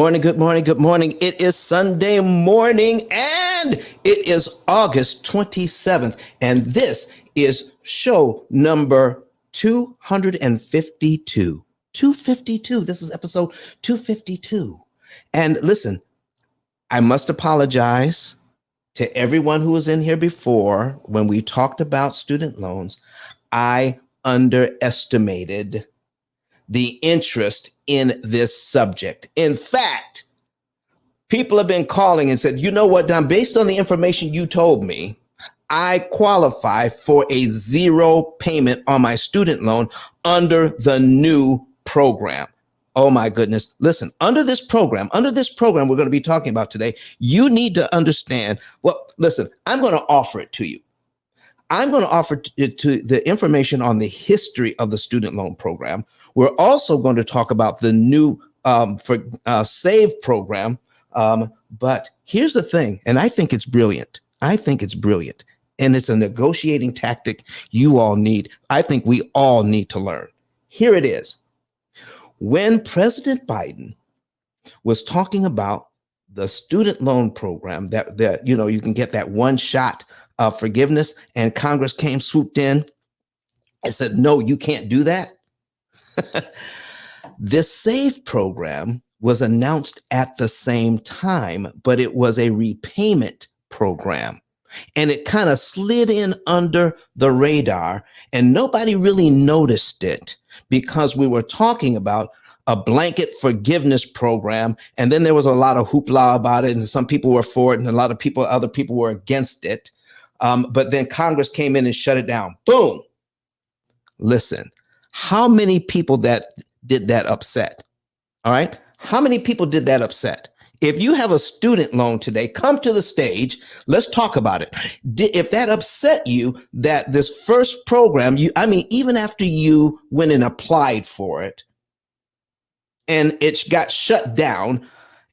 morning, good morning, good morning. It is Sunday morning and it is August 27th. And this is show number 252. 252. This is episode 252. And listen, I must apologize to everyone who was in here before when we talked about student loans. I underestimated the interest in this subject. In fact, people have been calling and said, you know what, Don, based on the information you told me, I qualify for a zero payment on my student loan under the new program. Oh my goodness. Listen, under this program we're going to be talking about today, you need to understand. Well, listen, I'm going to offer it to you. I'm going to offer to the information on the history of the student loan program. We're also going to talk about the new S.A.V.E program. But here's the thing, and I think it's brilliant. And it's a negotiating tactic you all need. I think we all need to learn. Here it is. When President Biden was talking about the student loan program that you can get that one shot of forgiveness, and Congress swooped in and said, no, you can't do that. This S.A.V.E program was announced at the same time, but it was a repayment program. And it kind of slid in under the radar and nobody really noticed it because we were talking about a blanket forgiveness program. And then there was a lot of hoopla about it. And some people were for it and other people were against it. But then Congress came in and shut it down. Boom. Listen, how many people did that upset? All right. How many people did that upset? If you have a student loan today, come to the stage. Let's talk about it. If that upset you, that this first program, even after you went and applied for it and it got shut down,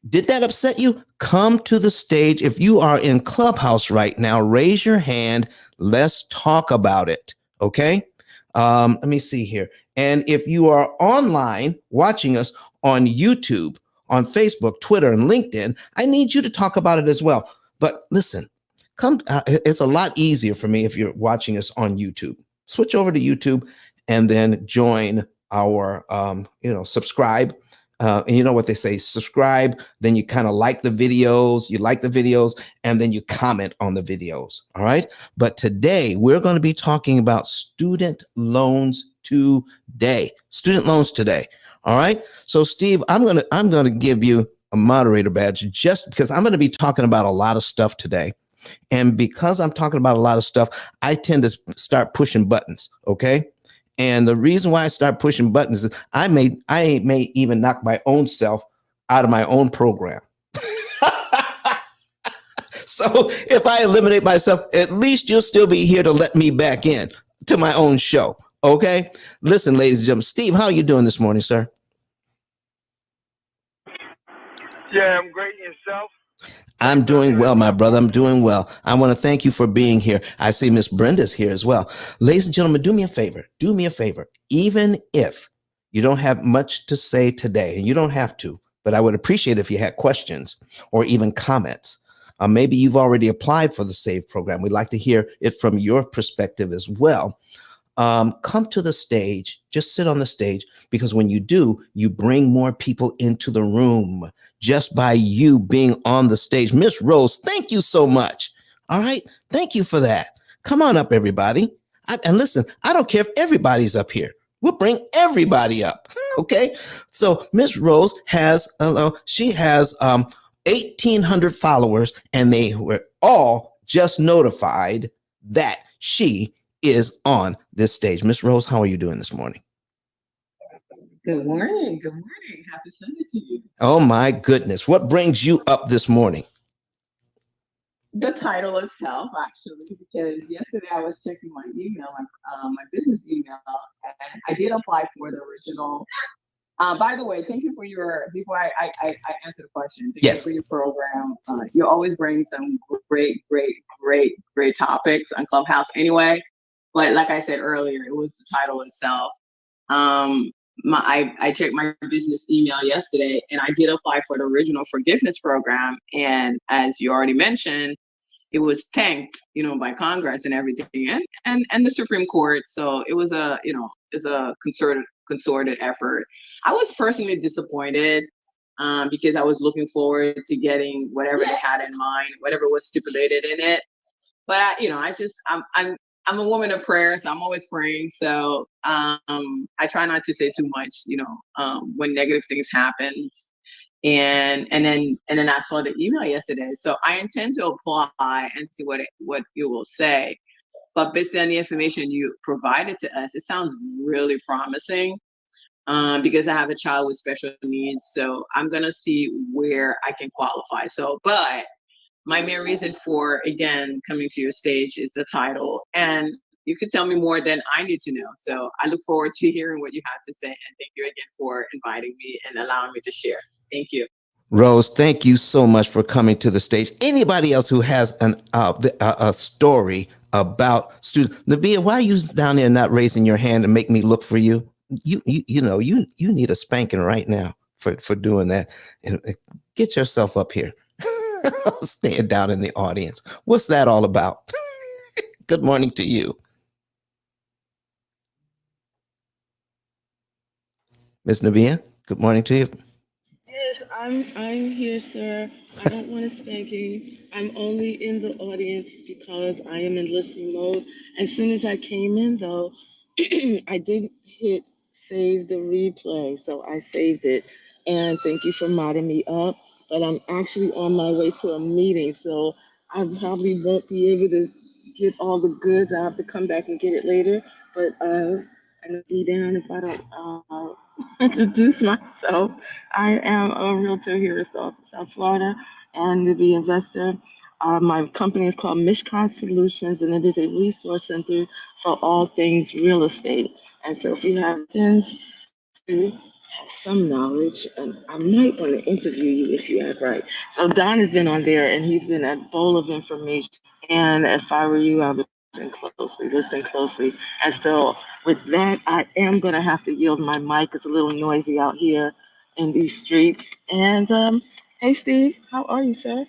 did that upset you? Come to the stage. If you are in Clubhouse right now, raise your hand. Let's talk about it. Okay. Let me see here. And if you are online watching us on YouTube, on Facebook, Twitter, and LinkedIn, I need you to talk about it as well. But listen, it's a lot easier for me if you're watching us on YouTube. Switch over to YouTube and then join our, subscribe. And you know what they say, subscribe, then you kind of like the videos, and then you comment on the videos. All right. But today we're going to be talking about student loans today. All right. So Steve, I'm going to give you a moderator badge just because I'm going to be talking about a lot of stuff today. And because I'm talking about a lot of stuff, I tend to start pushing buttons. Okay. And the reason why I start pushing buttons is I may even knock my own self out of my own program. So if I eliminate myself, at least you'll still be here to let me back in to my own show. Okay. Listen, ladies and gentlemen, Steve, how are you doing this morning, sir? Yeah, I'm great. Yourself? I'm doing well, my brother. I'm doing well. I want to thank you for being here. I see Miss Brenda's here as well. Ladies and gentlemen, do me a favor. Even if you don't have much to say today, and you don't have to, but I would appreciate if you had questions or even comments. Maybe you've already applied for the S.A.V.E program. We'd like to hear it from your perspective as well. Come to the stage, just sit on the stage, because when you do, you bring more people into the room just by you being on the stage. Miss Rose, thank you so much. All right. Thank you for that. Come on up, everybody. And listen, I don't care if everybody's up here. We'll bring everybody up. Okay. So Miss Rose has 1,800 followers, and they were all just notified that she is on this stage. Miss Rose, how are you doing this morning? Good morning. Happy Sunday to you. Oh my goodness. What brings you up this morning? The title itself, actually, because yesterday I was checking my email, my business email, and I did apply for the original. By the way, thank you for before I answer the question, thank you for your program. You always bring some great topics on Clubhouse anyway. But like I said earlier, it was the title itself. I checked my business email yesterday, and I did apply for the original forgiveness program. And as you already mentioned, it was tanked, by Congress and everything, and the Supreme Court. So it was it's a concerted effort. I was personally disappointed, because I was looking forward to getting whatever they had in mind, whatever was stipulated in it. But I'm a woman of prayer, so I'm always praying. So I try not to say too much, when negative things happen. And then I saw the email yesterday, so I intend to apply and see what you will say. But based on the information you provided to us, it sounds really promising. Because I have a child with special needs, so I'm gonna see where I can qualify. So, but my main reason for again coming to your stage is the title, and you can tell me more than I need to know. So I look forward to hearing what you have to say, and thank you again for inviting me and allowing me to share. Thank you. Rose, thank you so much for coming to the stage. Anybody else who has a story about student Nabia, why are you down there not raising your hand and make me look for you? You need a spanking right now for doing that. And get yourself up here. Staying down in the audience. What's that all about? Good morning to you, Miss Nabia. Good morning to you. Yes, I'm here, sir. I don't want a spanking. I'm only in the audience because I am in listening mode. As soon as I came in, though, I did hit save the replay, so I saved it. And thank you for modding me up. But I'm actually on my way to a meeting, so I probably won't be able to get all the goods. I have to come back and get it later. But and be down if I don't introduce myself. I am a realtor here in South Florida and the investor. My company is called Mishcon Solutions, and it is a resource center for all things real estate. And so, if you have questions, you have some knowledge, and I might want to interview you if you have right. So, Don has been on there, and he's been a bowl of information. And if I were you, I would listen closely. And so, with that, I am going to have to yield my mic. It's a little noisy out here in these streets. And hey, Steve, how are you, sir?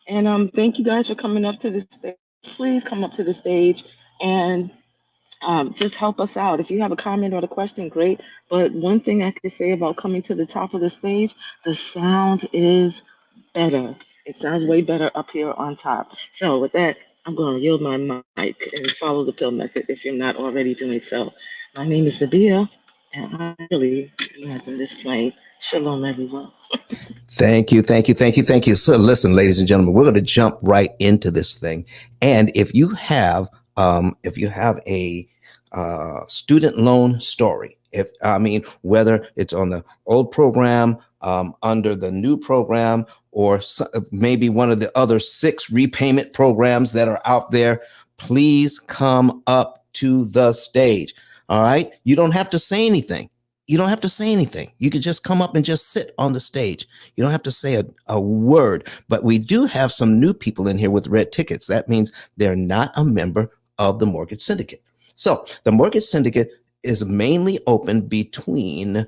And thank you guys for coming up to the stage. Please come up to the stage and just help us out. If you have a comment or a question, great. But one thing I could say about coming to the top of the stage, the sound is better. It sounds way better up here on top. So with that, I'm going to yield my mic and follow the pill method if you're not already doing so. My name is Sabia, and I really imagine this plane. Shalom, everyone. Thank you, thank you, thank you, thank you. So, listen, ladies and gentlemen, we're going to jump right into this thing. And if you have a student loan story, if I mean whether it's on the old program, under the new program, or maybe one of the other 6 repayment programs that are out there, please come up to the stage. All right, you don't have to say anything. You don't have to say anything. You can just come up and just sit on the stage. You don't have to say a word, but we do have some new people in here with red tickets. That means they're not a member of the mortgage syndicate. So the mortgage syndicate is mainly open between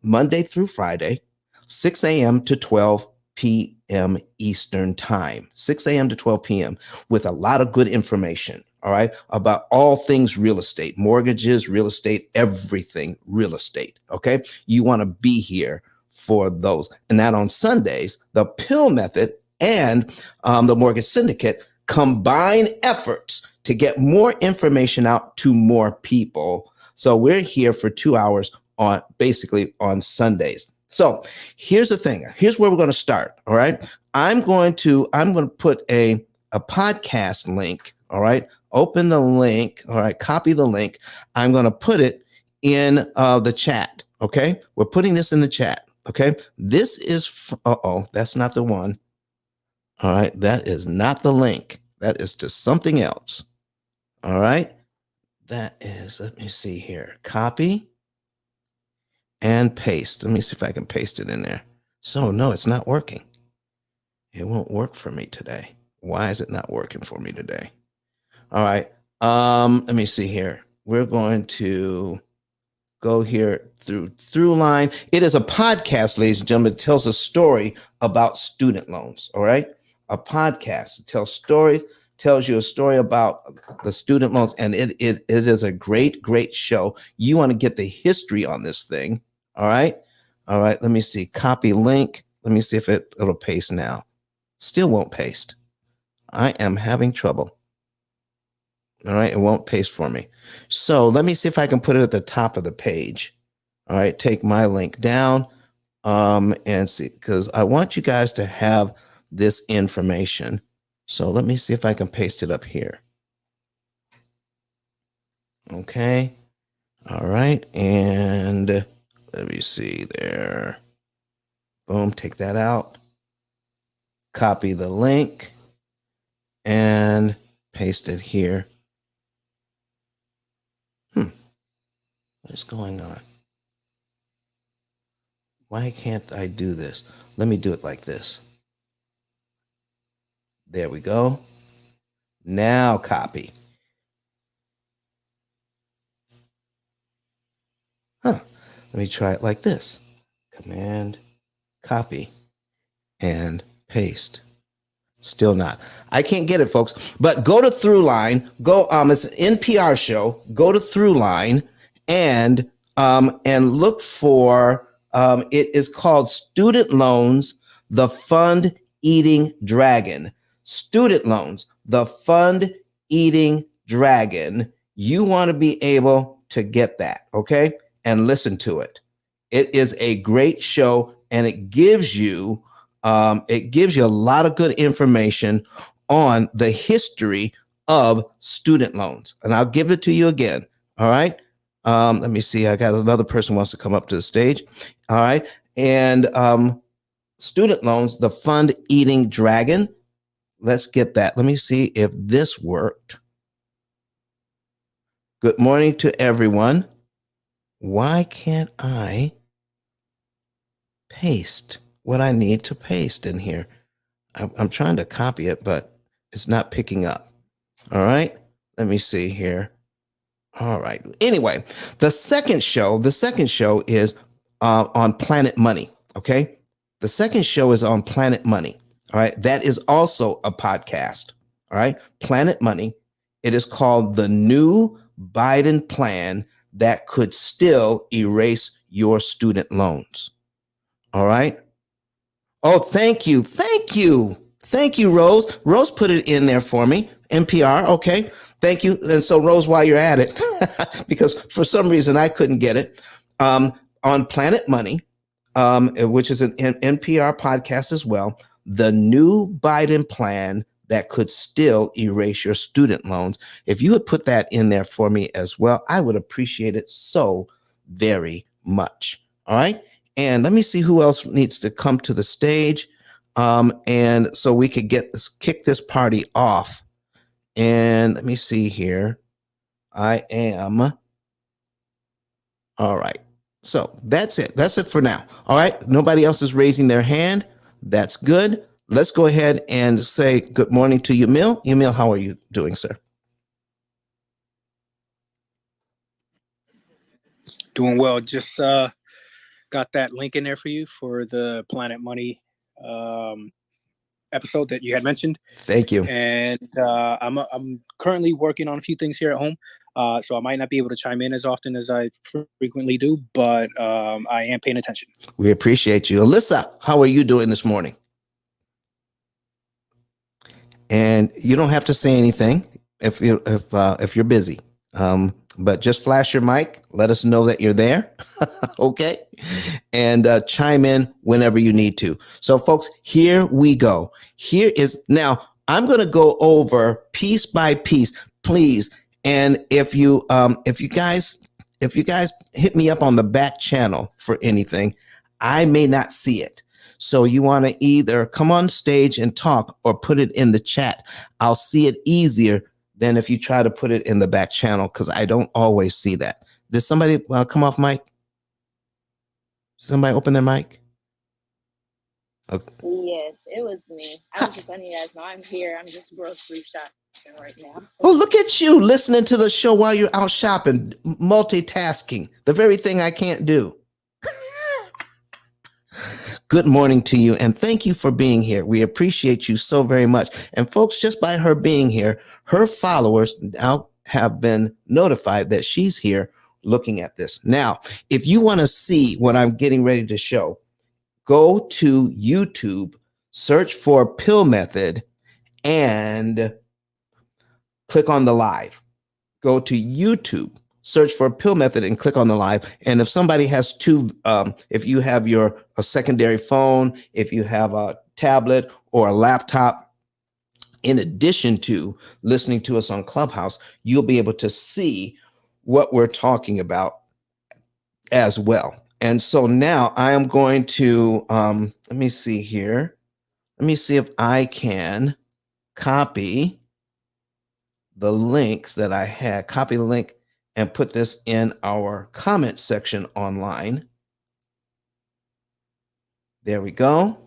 Monday through Friday, 6 a.m. to 12 p.m. Eastern time, 6 a.m. to 12 p.m. with a lot of good information. All right, about all things real estate, mortgages, real estate, everything real estate. Okay, you want to be here for those. And that on Sundays, the P.I.L.L method and the mortgage syndicate combine efforts to get more information out to more people. So we're here for 2 hours on basically on Sundays. So here's the thing. Here's where we're going to start. All right. I'm going to put a podcast link. All right. Open the link. All right. Copy the link. I'm going to put it in the chat. Okay. We're putting this in the chat. Okay. This is, that's not the one. All right. That is not the link. That is to something else. All right. That is, let me see here. Copy and paste. Let me see if I can paste it in there. So, no, it's not working. It won't work for me today. Why is it not working for me today? All right. Let me see here. We're going to go here through line. It is a podcast, ladies and gentlemen. It tells a story about student loans. All right, a podcast. It tells stories, tells you a story about the student loans, and it is a great show. You want to get the history on this thing. All right, all right. Let me see. Copy link. Let me see if it'll paste now. Still won't paste. I am having trouble. All right, it won't paste for me. So let me see if I can put it at the top of the page. All right, take my link down and see, because I want you guys to have this information. So let me see if I can paste it up here. Okay. All right, and let me see there. Boom, take that out. Copy the link and paste it here. What is going on? Why can't I do this? Let me do it like this. There we go. Now copy. Let me try it like this. Command, copy, and paste. Still not. I can't get it, folks. But go to Throughline. Go. It's an NPR show. Go to Throughline and look for. It is called Student Loans: The Fund Eating Dragon. Student Loans: The Fund Eating Dragon. You want to be able to get that, okay, and listen to it. It is a great show, and it gives you a lot of good information on the history of student loans. And I'll give it to you again. All right. Let me see. I got another person who wants to come up to the stage. All right. And student loans, the fund eating dragon. Let's get that. Let me see if this worked. Good morning to everyone. Why can't I paste what I need to paste in here? I'm trying to copy it, but it's not picking up. All right. Let me see here. All right. Anyway, the second show is on Planet Money. Okay. The second show is on Planet Money. All right. That is also a podcast. All right. Planet Money. It is called The New Biden Plan That Could Still Erase Your Student Loans. All right. Oh, thank you. Thank you. Thank you, Rose. Rose put it in there for me. NPR. Okay. Thank you. And so, Rose, while you're at it, because for some reason I couldn't get it, on Planet Money, which is an NPR podcast as well, the new Biden plan that could still erase your student loans. If you would put that in there for me as well, I would appreciate it so very much. All right. And let me see who else needs to come to the stage. And so we could kick this party off. And let me see here. I am. All right. So that's it. That's it for now. All right. Nobody else is raising their hand. That's good. Let's go ahead and say good morning to Yamil. Yamil, how are you doing, sir? Doing well. Just got that link in there for you for the Planet Money episode that you had mentioned. Thank you. And I'm currently working on a few things here at home, so I might not be able to chime in as often as I frequently do, but I am paying attention. We appreciate you. Alyssa, how are you doing this morning? And you don't have to say anything if you're busy. But just flash your mic. Let us know that you're there. Okay. And chime in whenever you need to. So, folks, here we go. Here is now. I'm going to go over piece by piece, please. And if you guys hit me up on the back channel for anything, I may not see it. So you want to either come on stage and talk or put it in the chat. I'll see it easier than if you try to put it in the back channel, because I don't always see that. Did somebody come off mic? Somebody open their mic? Okay. Yes, it was me. I was just letting you guys know I'm here. I'm just grocery shopping. Oh, look at you listening to the show while you're out shopping, multitasking, the very thing I can't do. Good morning to you, and thank you for being here. We appreciate you so very much. And folks, just by her being here, her followers now have been notified that she's here looking at this. Now, if you want to see what I'm getting ready to show, go to YouTube, search for Pill Method, and click on the live. Go to YouTube, search for Pill Method, and click on the live. And if somebody has if you have a secondary phone, if you have a tablet or a laptop, in addition to listening to us on Clubhouse, you'll be able to see what we're talking about as well. And so now I am going to, let me see here. Let me see if I can copy the links that I had, copy the link and put this in our comment section online. There we go.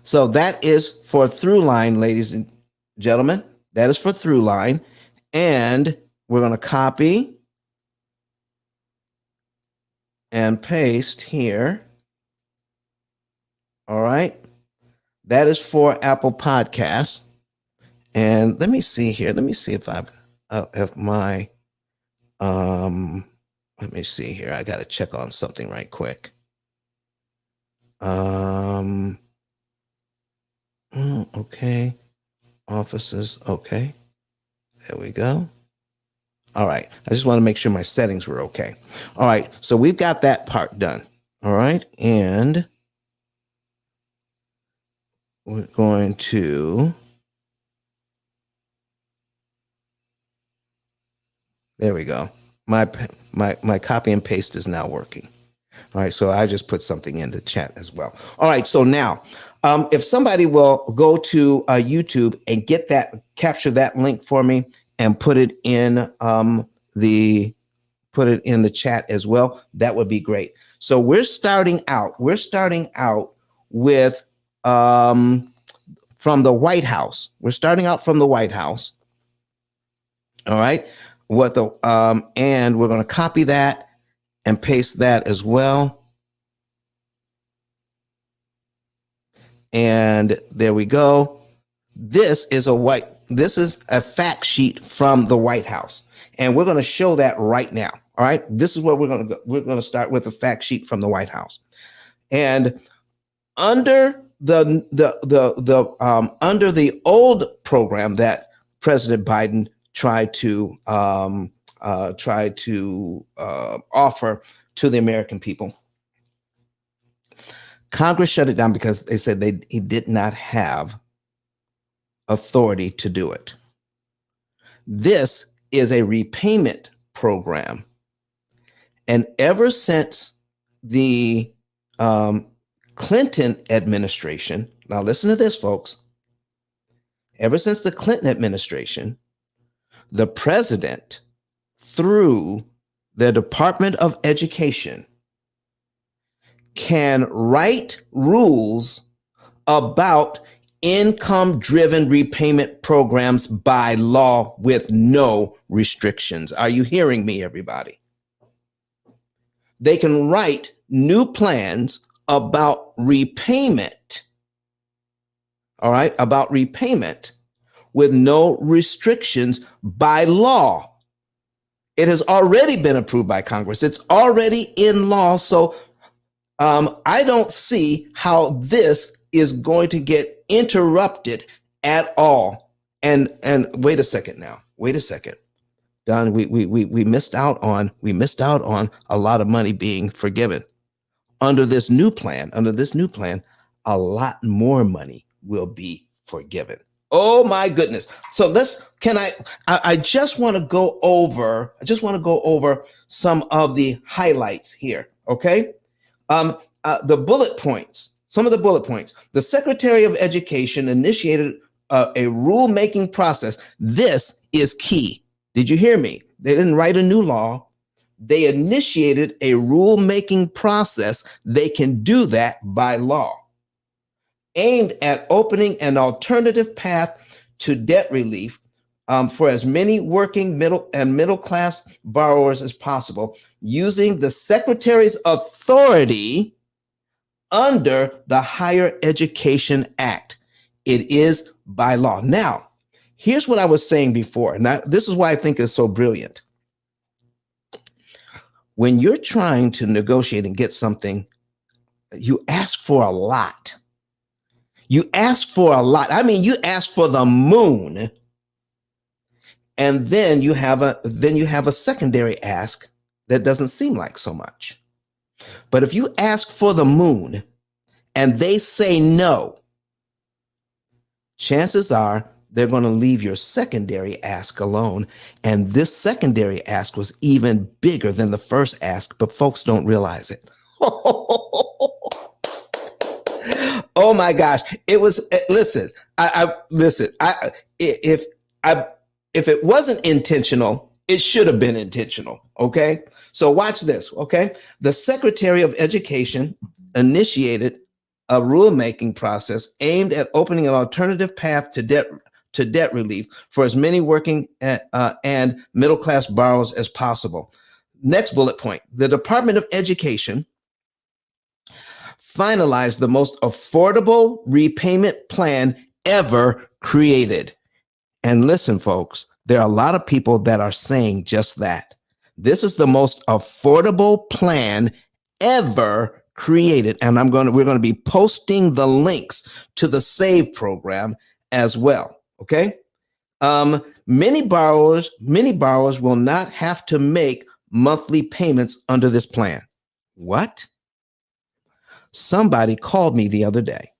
So that is for Throughline, ladies and gentlemen. That is for Throughline. And we're going to copy and paste here. All right. That is for Apple Podcasts. And let me see here. Let me see if my, let me see here. I got to check on something right quick. Okay. Offices. Okay. There we go. All right. I just want to make sure my settings were okay. All right. So we've got that part done. All right. And we're going to, there we go. My copy and paste is now working. All right, so I just put something in the chat as well. All right, so now, if somebody will go to YouTube and capture that link for me and put it in the chat as well, that would be great. So we're starting out with from the White House. We're starting out from the White House. All right, and we're going to copy that and paste that as well. And there we go. This is a fact sheet from the White House. And we're going to show that right now. All right. This is where we're going to go. We're going to start with a fact sheet from the White House. And under under the old program that President Biden tried to offer to the American people, Congress shut it down because they said he did not have authority to do it. This is a repayment program. And ever since the Clinton administration, now listen to this, folks. Ever since the Clinton administration, the president, through the Department of Education, can write rules about income-driven repayment programs by law with no restrictions. Are you hearing me, everybody? They can write new plans about repayment, all right, about repayment with no restrictions by law. It has already been approved by Congress. It's already in law. So I don't see how this is going to get interrupted at all. And wait a second now. Wait a second. Don, we missed out on a lot of money being forgiven. Under this new plan, a lot more money will be forgiven. Oh my goodness. So I just want to go over some of the highlights here. Okay. The bullet points, some of the bullet points. The Secretary of Education initiated a rulemaking process. This is key. Did you hear me? They didn't write a new law. They initiated a rulemaking process. They can do that by law, aimed at opening an alternative path to debt relief for as many working middle class borrowers as possible using the Secretary's authority under the Higher Education Act. It is by law. Now, here's what I was saying before, and this is why I think it's so brilliant. When you're trying to negotiate and get something, you ask for a lot. You ask for a lot. I mean, you ask for the moon. And then you have a secondary ask that doesn't seem like so much. But if you ask for the moon and they say no, chances are they're going to leave your secondary ask alone. And this secondary ask was even bigger than the first ask, but folks don't realize it. Oh my gosh. It was, listen, if it wasn't intentional, it should have been intentional. Okay. So watch this. Okay. The Secretary of Education initiated a rulemaking process aimed at opening an alternative path to debt relief for as many working and middle class borrowers as possible. Next bullet point: the Department of Education finalized the most affordable repayment plan ever created. And listen, folks, there are a lot of people that are saying just that. This is the most affordable plan ever created. And we're going to be posting the links to the S.A.V.E program as well. Okay. Many borrowers will not have to make monthly payments under this plan. What? Somebody called me the other day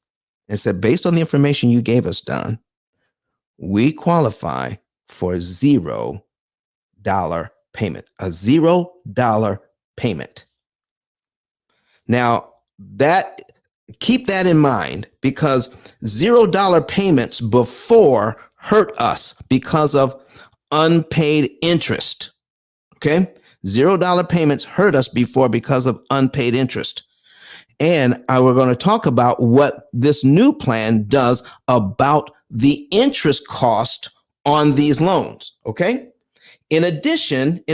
and said, based on the information you gave us, Don, we qualify for $0 payment, a $0 payment. Now, keep that in mind, because $0 payments before hurt us because of unpaid interest. Okay? $0 payments hurt us before because of unpaid interest. And we're going to talk about what this new plan does about the interest cost on these loans. Okay. In addition,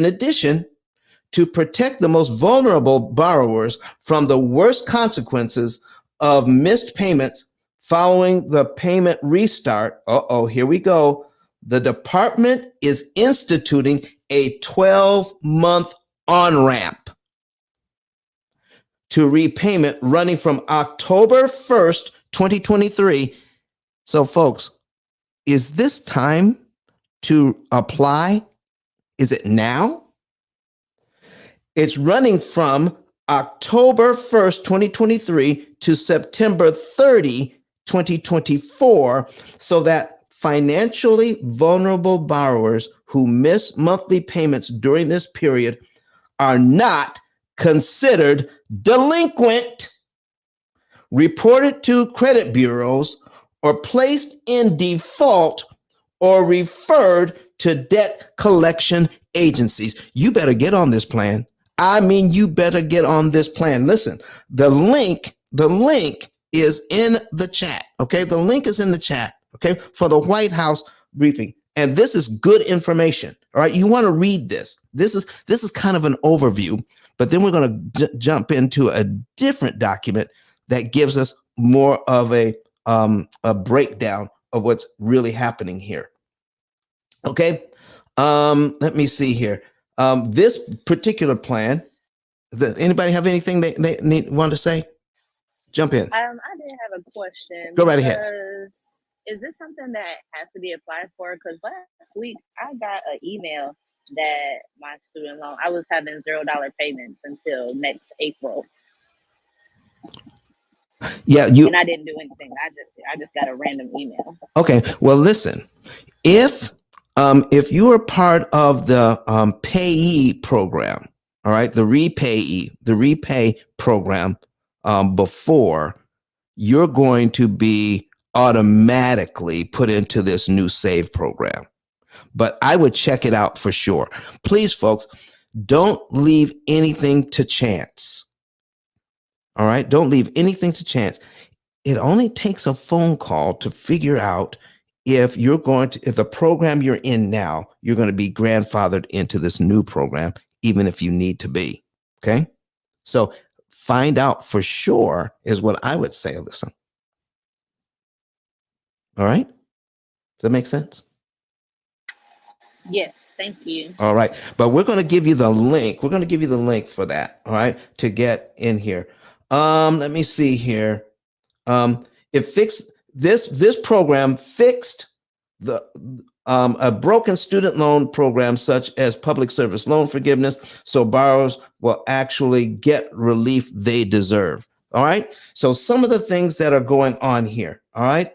to protect the most vulnerable borrowers from the worst consequences of missed payments following the payment restart. Here we go. The department is instituting a 12-month on-ramp to repayment running from October 1st, 2023. So, folks, is this time to apply? Is it now? It's running from October 1st, 2023 to September 30, 2024, so that financially vulnerable borrowers who miss monthly payments during this period are not considered delinquent, reported to credit bureaus, or placed in default, or referred to debt collection agencies. You better get on this plan. I mean, you better get on this plan. Listen, the link is in the chat. Okay. The link is in the chat. Okay. For the White House briefing. And this is good information. All right. You want to read this. This is kind of an overview, but then we're going to jump into a different document that gives us more of a breakdown of what's really happening here. Okay. Let me see here. This particular plan, does anybody have anything they want to say? Jump in. I did have a question. Go right ahead. Is this something that has to be applied for? Because last week I got an email that my student loan, I was having $0 payments until next April. Yeah, and I didn't do anything. I just got a random email. Okay. Well, listen, if you are part of the payee program, all right, the repay program, before, you're going to be automatically put into this new S.A.V.E program. But I would check it out for sure. Please, folks, don't leave anything to chance. All right, don't leave anything to chance. It only takes a phone call to figure out if the program you're in now, you're going to be grandfathered into this new program, even if you need to be. Okay. So find out for sure is what I would say, Alyssa. All right. Does that make sense? Yes, thank you. All right. But we're going to give you the link. We're going to give you the link for that. All right. To get in here. Let me see here. It fixed this program fixed the a broken student loan program such as public service loan forgiveness, so borrowers will actually get relief they deserve. All right. So some of the things that are going on here. All right.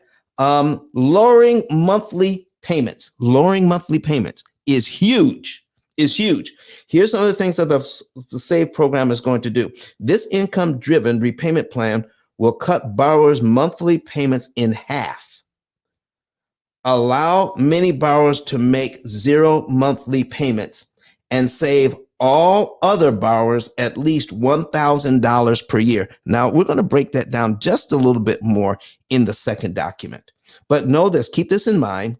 Lowering monthly payments. Lowering monthly payments is huge. Is huge. Here's some of the things that the S.A.V.E program is going to do. This income-driven repayment plan will cut borrowers' monthly payments in half. Allow many borrowers to make 0 monthly payments and save all other borrowers at least $1,000 per year. Now, we're going to break that down just a little bit more in the second document. But know this, keep this in mind.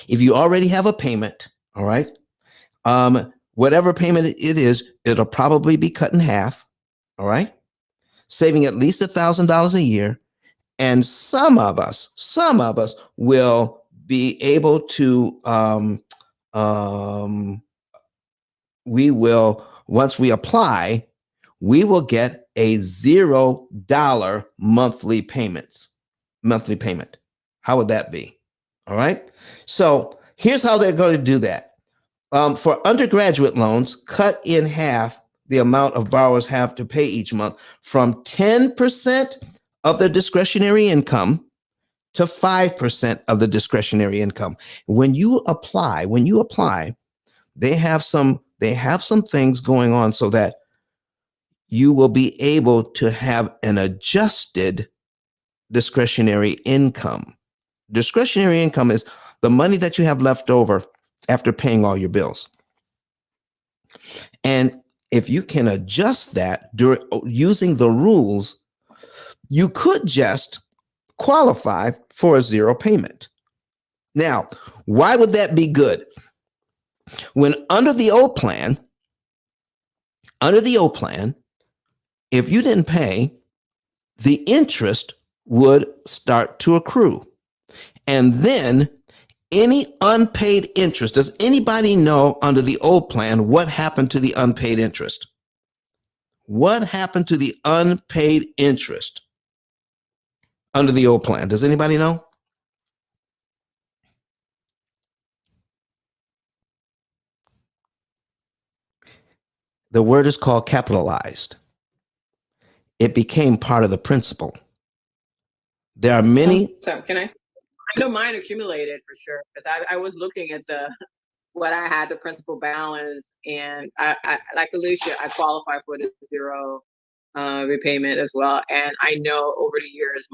If you already have a payment, all right, whatever payment it is, it'll probably be cut in half, all right, saving at least $1,000 a year. And some of us will be able to, we will, once we apply, we will get a $0 monthly payment. How would that be? All right. So here's how they're going to do that. For undergraduate loans, cut in half the amount of borrowers have to pay each month from 10% of their discretionary income to 5% of the discretionary income. When you apply, they have some things going on so that you will be able to have an adjusted discretionary income. Discretionary income is the money that you have left over after paying all your bills. And if you can adjust that using the rules, you could just qualify for a 0 payment. Now, why would that be good? When under the old plan, if you didn't pay, the interest would start to accrue. And then any unpaid interest, does anybody know under the old plan what happened to the unpaid interest? What happened to the unpaid interest under the old plan? Does anybody know? The word is called capitalized. It became part of the principal. There are many. So can I know mine accumulated for sure, because I was looking at what I had, the principal balance, and I like Alicia, I qualify for the 0 repayment as well. And I know over the years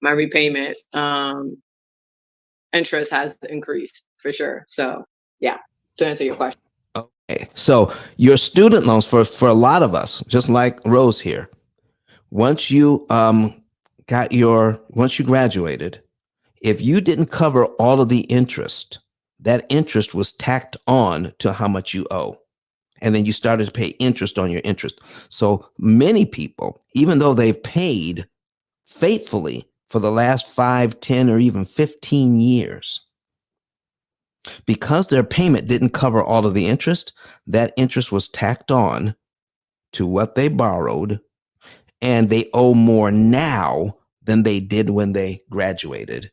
my repayment interest has increased for sure. So yeah, to answer your question. Okay, so your student loans for a lot of us, just like Rose here, once you graduated, if you didn't cover all of the interest, that interest was tacked on to how much you owe. And then you started to pay interest on your interest. So many people, even though they've paid faithfully for the last 5, 10, or even 15 years, because their payment didn't cover all of the interest, that interest was tacked on to what they borrowed, and they owe more now than they did when they graduated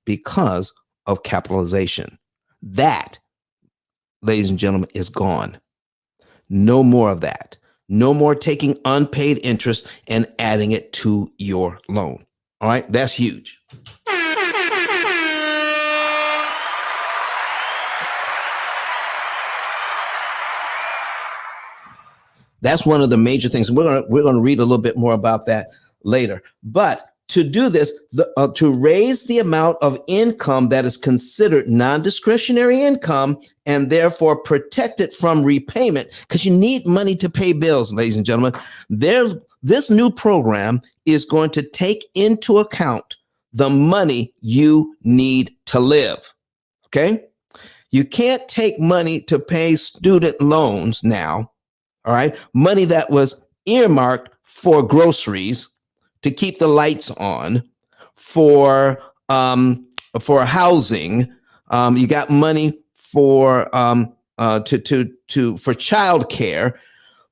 because of capitalization. That, ladies and gentlemen, is gone. No more of that. No more taking unpaid interest and adding it to your loan. All right, that's huge. That's one of the major things. We're going to read a little bit more about that later. But to do this, to raise the amount of income that is considered non-discretionary income and therefore protect it from repayment, because you need money to pay bills, ladies and gentlemen. This new program is going to take into account the money you need to live. Okay? You can't take money to pay student loans now, all right? Money that was earmarked for groceries, to keep the lights on, for housing. You got money for for childcare.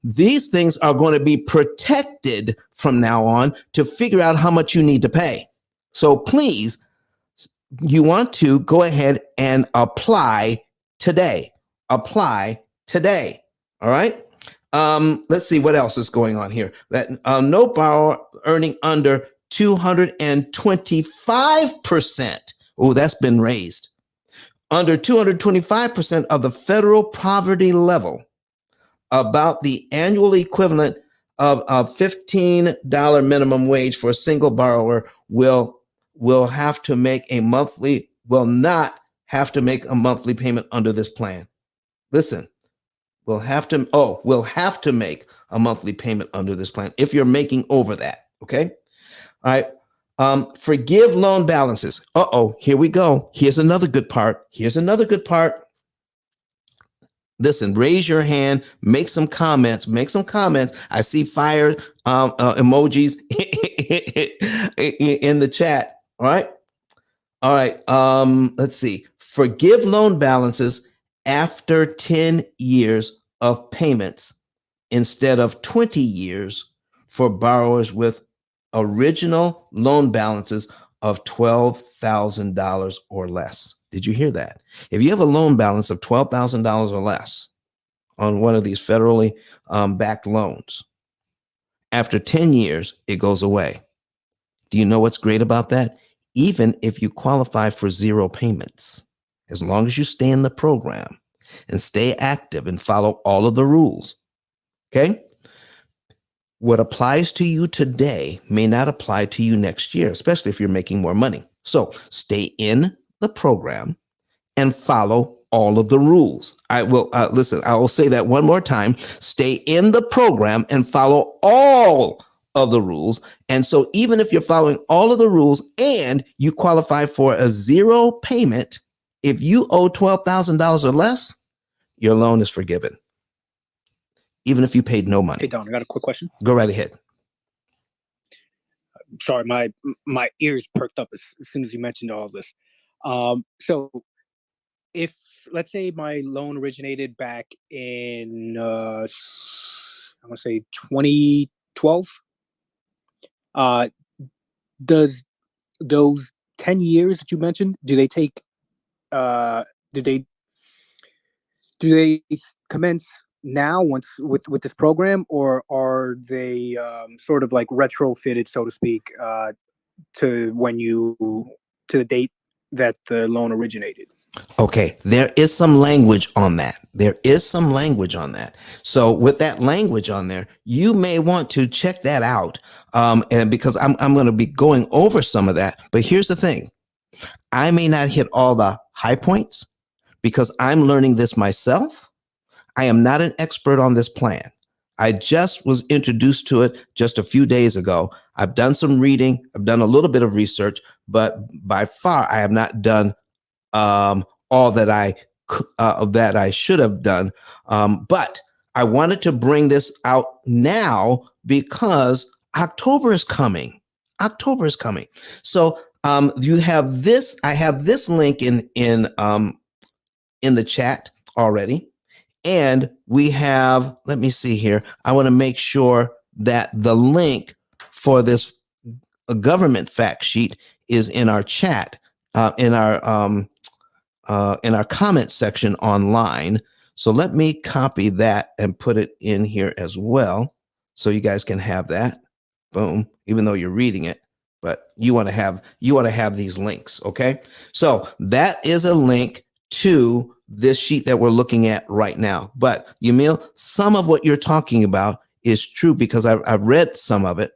These things are going to be protected from now on to figure out how much you need to pay. So please, you want to go ahead and apply today. Apply today. All right. Let's see what else is going on here. That no borrower earning under 225%. Oh, that's been raised. Under 225% of the federal poverty level, about the annual equivalent of a $15 minimum wage for a single borrower will have to make a monthly, will not have to make a monthly payment under this plan. Listen, we'll have to make a monthly payment under this plan if you're making over that. Okay. All right. Forgive loan balances. Here we go. Here's another good part. Listen, raise your hand, make some comments. I see fire emojis in the chat. All right. Let's see. Forgive loan balances after 10 years of payments instead of 20 years for borrowers with original loan balances of $12,000 or less. Did you hear that? If you have a loan balance of $12,000 or less on one of these federally backed loans, after 10 years, it goes away. Do you know what's great about that? Even if you qualify for zero payments, as long as you stay in the program and stay active and follow all of the rules, okay? What applies to you today may not apply to you next year, especially if you're making more money. So stay in the program and follow all of the rules. I will listen, I will say that one more time. Stay in the program and follow all of the rules. And so even if you're following all of the rules and you qualify for a zero payment, if you owe $12,000 or less, your loan is forgiven, even if you paid no money. Hey, Don, I got a quick question. Go right ahead. Sorry, my ears perked up as soon as you mentioned all of this. So if, let's say my loan originated back in, I want to say 2012, does those 10 years that you mentioned, do they take, do they commence now once with this program, or are they sort of like retrofitted, so to speak, to the date that the loan originated? Okay, there is some language on that. So with that language on there, you may want to check that out. And because I'm going to be going over some of that. But here's the thing. I may not hit all the high points because I'm learning this myself. I am not an expert on this plan. I just was introduced to it just a few days ago. I've done some reading. I've done a little bit of research, but by far I have not done all that I should have done. But I wanted to bring this out now because October is coming. So you have this. I have this link in the chat already, and we have. Let me see here. I want to make sure that the link for this government fact sheet is in our chat, in our comment section online. So let me copy that and put it in here as well, so you guys can have that. Boom. Even though you're reading it, but you want to have these links. Okay. So that is a link to this sheet that we're looking at right now. But Yamil, some of what you're talking about is true because I've read some of it.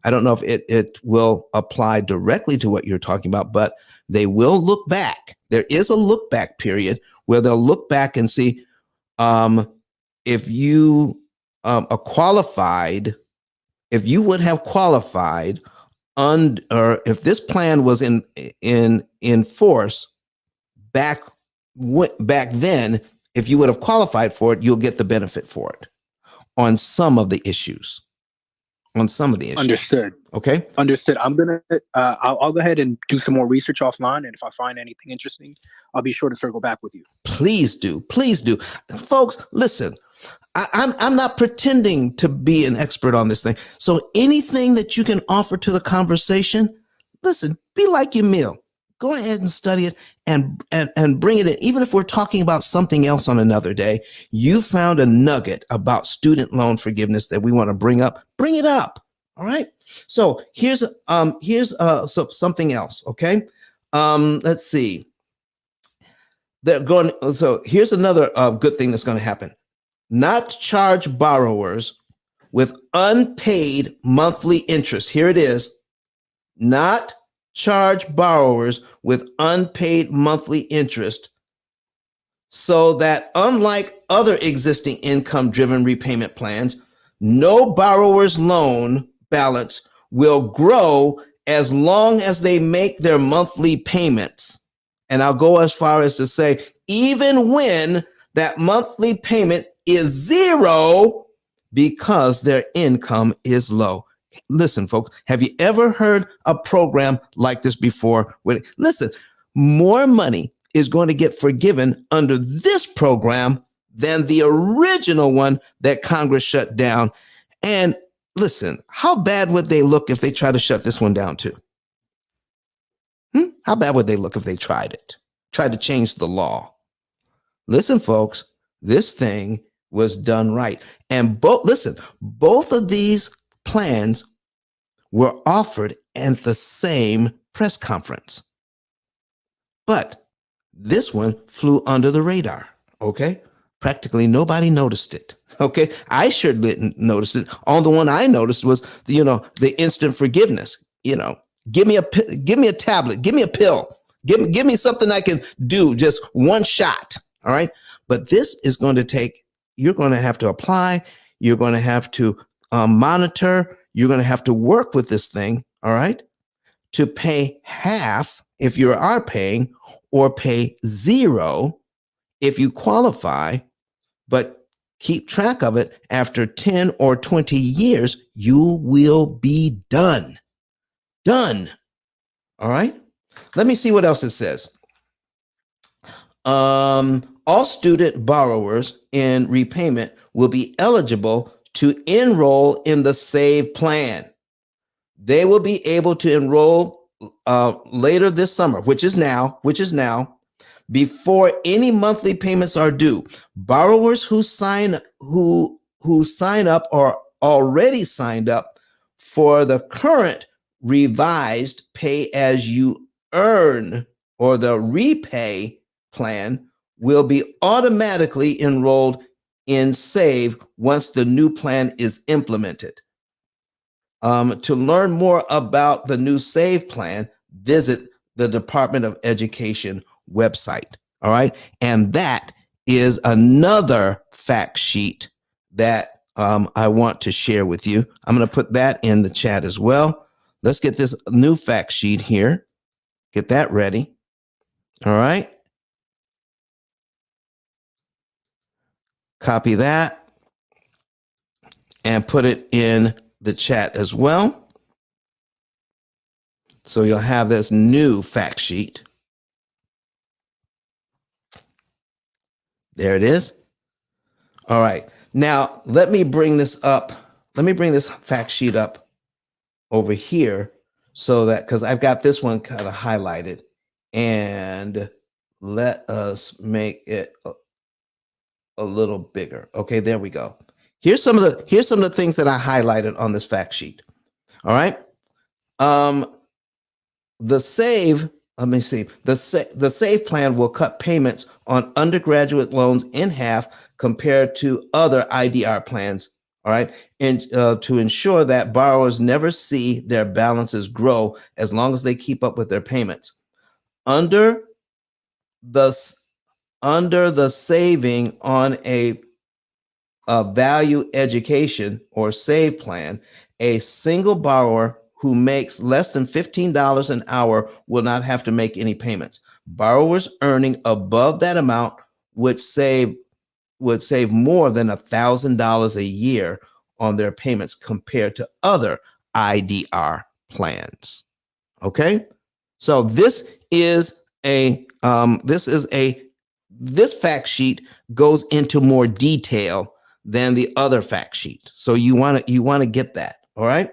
I don't know if it will apply directly to what you're talking about, but they will look back. There is a look back period where they'll look back and see if you qualified, if you would have qualified or if this plan was in force back back then, if you would have qualified for it, you'll get the benefit for it on some of the issues. On some of the issues. Understood. Okay. Understood. I'm gonna. I'll go ahead and do some more research offline, and if I find anything interesting, I'll be sure to circle back with you. Please do. Please do, folks. Listen. I'm not pretending to be an expert on this thing. So anything that you can offer to the conversation, listen, be like your meal. Go ahead and study it and bring it in. Even if we're talking about something else on another day, you found a nugget about student loan forgiveness that we want to bring up. Bring it up. All right. So here's something else. Okay. Let's see. They're going. So here's another good thing that's going to happen. Not charge borrowers with unpaid monthly interest. Here it is. Not charge borrowers with unpaid monthly interest, so that unlike other existing income-driven repayment plans, no borrower's loan balance will grow as long as they make their monthly payments. And I'll go as far as to say, even when that monthly payment is zero because their income is low. Listen, folks, have you ever heard a program like this before? Listen, more money is going to get forgiven under this program than the original one that Congress shut down. And listen, how bad would they look if they try to shut this one down too? How bad would they look if they tried to change the law? Listen, folks, this thing was done right. And both of these plans were offered at the same press conference. But this one flew under the radar, okay? Practically nobody noticed it, okay? I sure didn't notice it. All the one I noticed was, the instant forgiveness. Give me a tablet, give me a pill, give me something I can do, just one shot, all right? But this is going to take, you're going to have to apply, you're going to have to monitor, you're going to have to work with this thing, all right, to pay half if you are paying, or pay zero if you qualify, but keep track of it. After 10 or 20 years, you will be done. Done. All right. Let me see what else it says. All student borrowers in repayment will be eligible to enroll in the S.A.V.E plan. They will be able to enroll later this summer, which is now, before any monthly payments are due. Borrowers who sign up or already signed up for the current revised pay as you earn or the repay plan will be automatically enrolled in S.A.V.E once the new plan is implemented. To learn more about the new S.A.V.E plan, visit the Department of Education website. All right. And that is another fact sheet that I want to share with you. I'm going to put that in the chat as well. Let's get this new fact sheet here. Get that ready. All right. Copy that and put it in the chat as well. So you'll have this new fact sheet. There it is. All right. Now, let me bring this up. Let me bring this fact sheet up over here so that, because I've got this one kind of highlighted, and let us make it a little bigger. Okay, there we go. Here's some of the things that I highlighted on this fact sheet. All right. The S.A.V.E, let me see. The S.A.V.E plan will cut payments on undergraduate loans in half compared to other IDR plans. All right. And to ensure that borrowers never see their balances grow as long as they keep up with their payments. Under the saving on a value education or S.A.V.E plan, a single borrower who makes less than $15 an hour will not have to make any payments. Borrowers earning above that amount would save more than $1,000 a year on their payments compared to other IDR plans. Okay, so this fact sheet goes into more detail than the other fact sheet. So you want to get that. All right.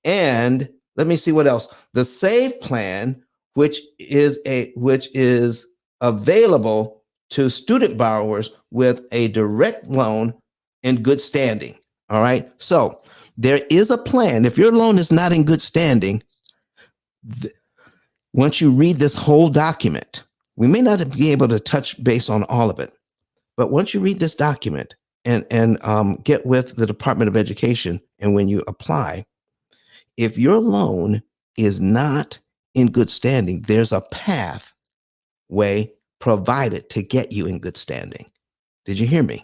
And let me see what else. The S.A.V.E plan, which is available to student borrowers with a direct loan in good standing. All right. So there is a plan. If your loan is not in good standing, once you read this whole document, we may not be able to touch base on all of it, but once you read this document and get with the Department of Education, and when you apply, if your loan is not in good standing, there's a pathway provided to get you in good standing. Did you hear me?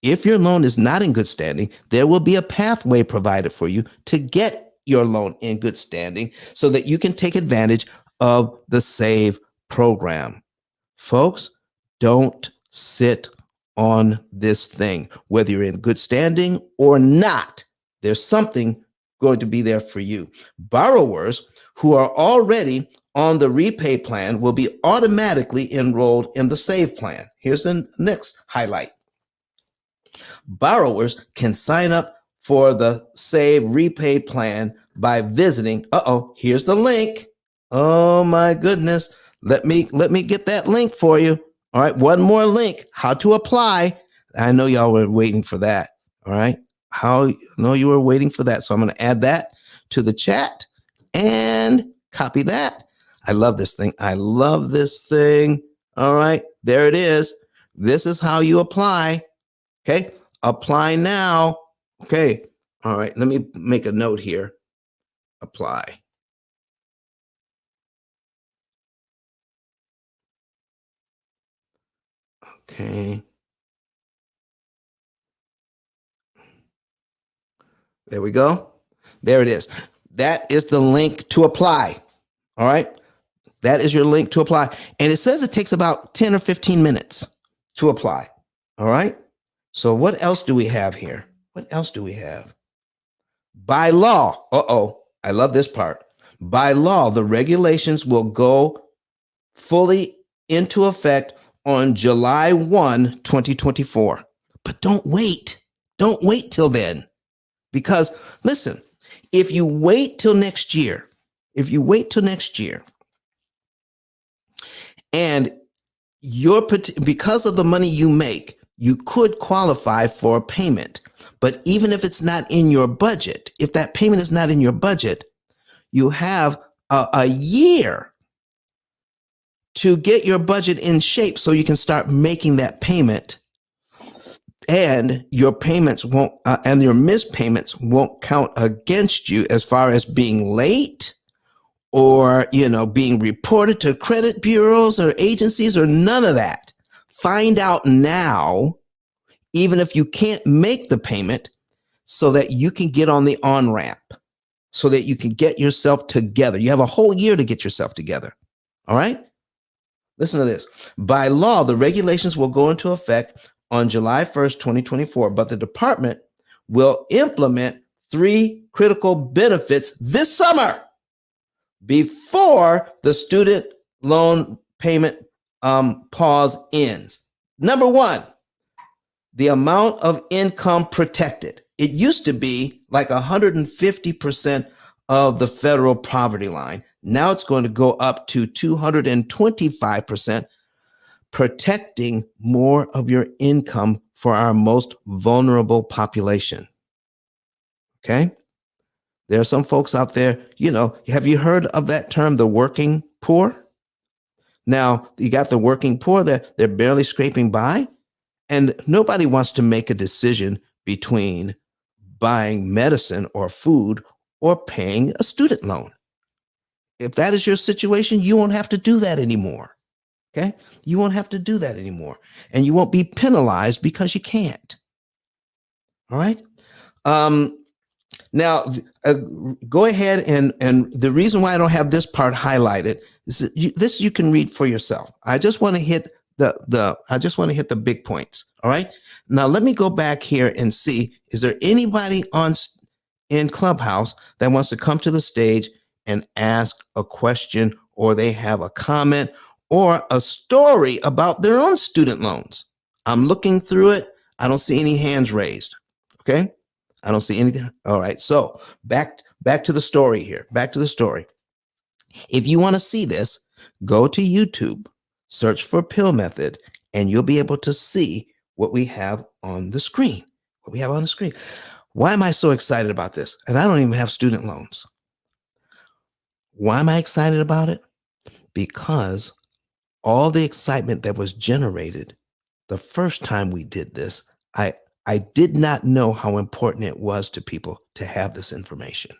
If your loan is not in good standing, there will be a pathway provided for you to get your loan in good standing so that you can take advantage of the S.A.V.E program. Folks, don't sit on this thing. Whether you're in good standing or not, there's something going to be there for you. Borrowers who are already on the repay plan will be automatically enrolled in the S.A.V.E plan. Here's the next highlight. Borrowers can sign up for the S.A.V.E repay plan by visiting. Here's the link. Oh my goodness. Let me get that link for you. All right, one more link. How to apply. I know y'all were waiting for that. All right. No, you were waiting for that. So I'm going to add that to the chat and copy that. I love this thing. All right, there it is. This is how you apply. Okay. Apply now. Okay. All right. Let me make a note here. Apply. Okay. There we go. There it is. That is the link to apply. All right. That is your link to apply. And it says it takes about 10 or 15 minutes to apply. All right. So what else do we have here? What else do we have? By law. I love this part. By law, the regulations will go fully into effect on July 1, 2024. But don't wait. Don't wait till then. Because listen, if you wait till next year, and because of the money you make, you could qualify for a payment. But even if it's not in your budget, if that payment is not in your budget, you have a year to get your budget in shape so you can start making that payment, and your payments won't and your missed payments won't count against you as far as being late or being reported to credit bureaus or agencies or none of that. Find out now, even if you can't make the payment, so that you can get on the on-ramp, so that you can get yourself together. You have a whole year to get yourself together. All right? Listen to this. By law, the regulations will go into effect on July 1st, 2024, but the department will implement 3 critical benefits this summer before the student loan payment pause ends. Number 1, the amount of income protected. It used to be like 150% of the federal poverty line. Now it's going to go up to 225%, protecting more of your income for our most vulnerable population. Okay? There are some folks out there, have you heard of that term, the working poor? Now, you got the working poor that they're barely scraping by, and nobody wants to make a decision between buying medicine or food or paying a student loan. If that is your situation, you won't have to do that anymore. Okay? You won't have to do that anymore. And you won't be penalized because you can't. All right? Now, go ahead and the reason why I don't have this part highlighted is that this you can read for yourself. I just want to hit the big points. All right. Now let me go back here and see, is there anybody in Clubhouse that wants to come to the stage and ask a question, or they have a comment or a story about their own student loans? I'm looking through it. I don't see any hands raised. Okay. I don't see anything. All right. So back to the story here. Back to the story. If you want to see this, go to YouTube, search for Pill Method, and you'll be able to see what we have on the screen. What we have on the screen. Why am I so excited about this? And I don't even have student loans. Why am I excited about it? Because all the excitement that was generated the first time we did this, I did not know how important it was to people to have this information.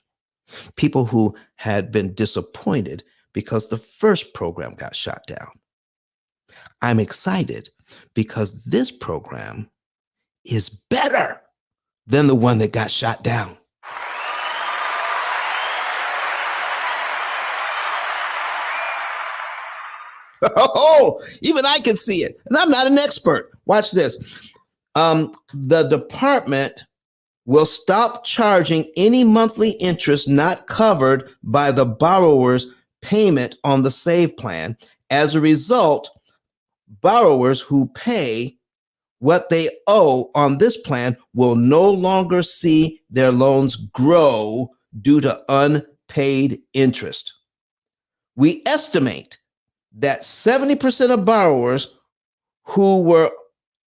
People who had been disappointed because the first program got shot down. I'm excited because this program is better than the one that got shot down. Oh, even I can see it. And I'm not an expert. Watch this. The department will stop charging any monthly interest not covered by the borrower's payment on the S.A.V.E plan. As a result, borrowers who pay what they owe on this plan will no longer see their loans grow due to unpaid interest. We estimate that 70% of borrowers who were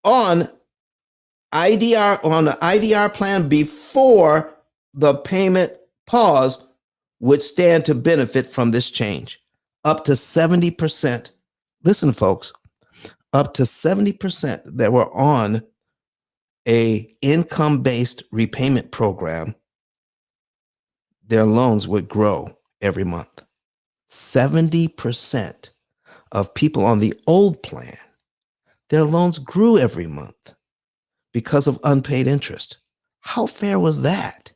on the IDR plan before the payment pause would stand to benefit from this change. Up to 70%. Listen, folks, up to 70% that were on a income-based repayment program, their loans would grow every month. 70% of people on the old plan, their loans grew every month because of unpaid interest. How fair was that?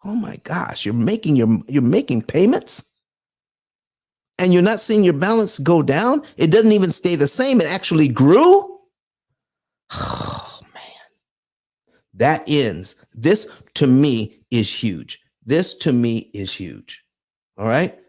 Oh my gosh, you're making payments and you're not seeing your balance go down. It doesn't even stay the same. It actually grew. Oh man, that ends. This to me is huge. This to me is huge. All right.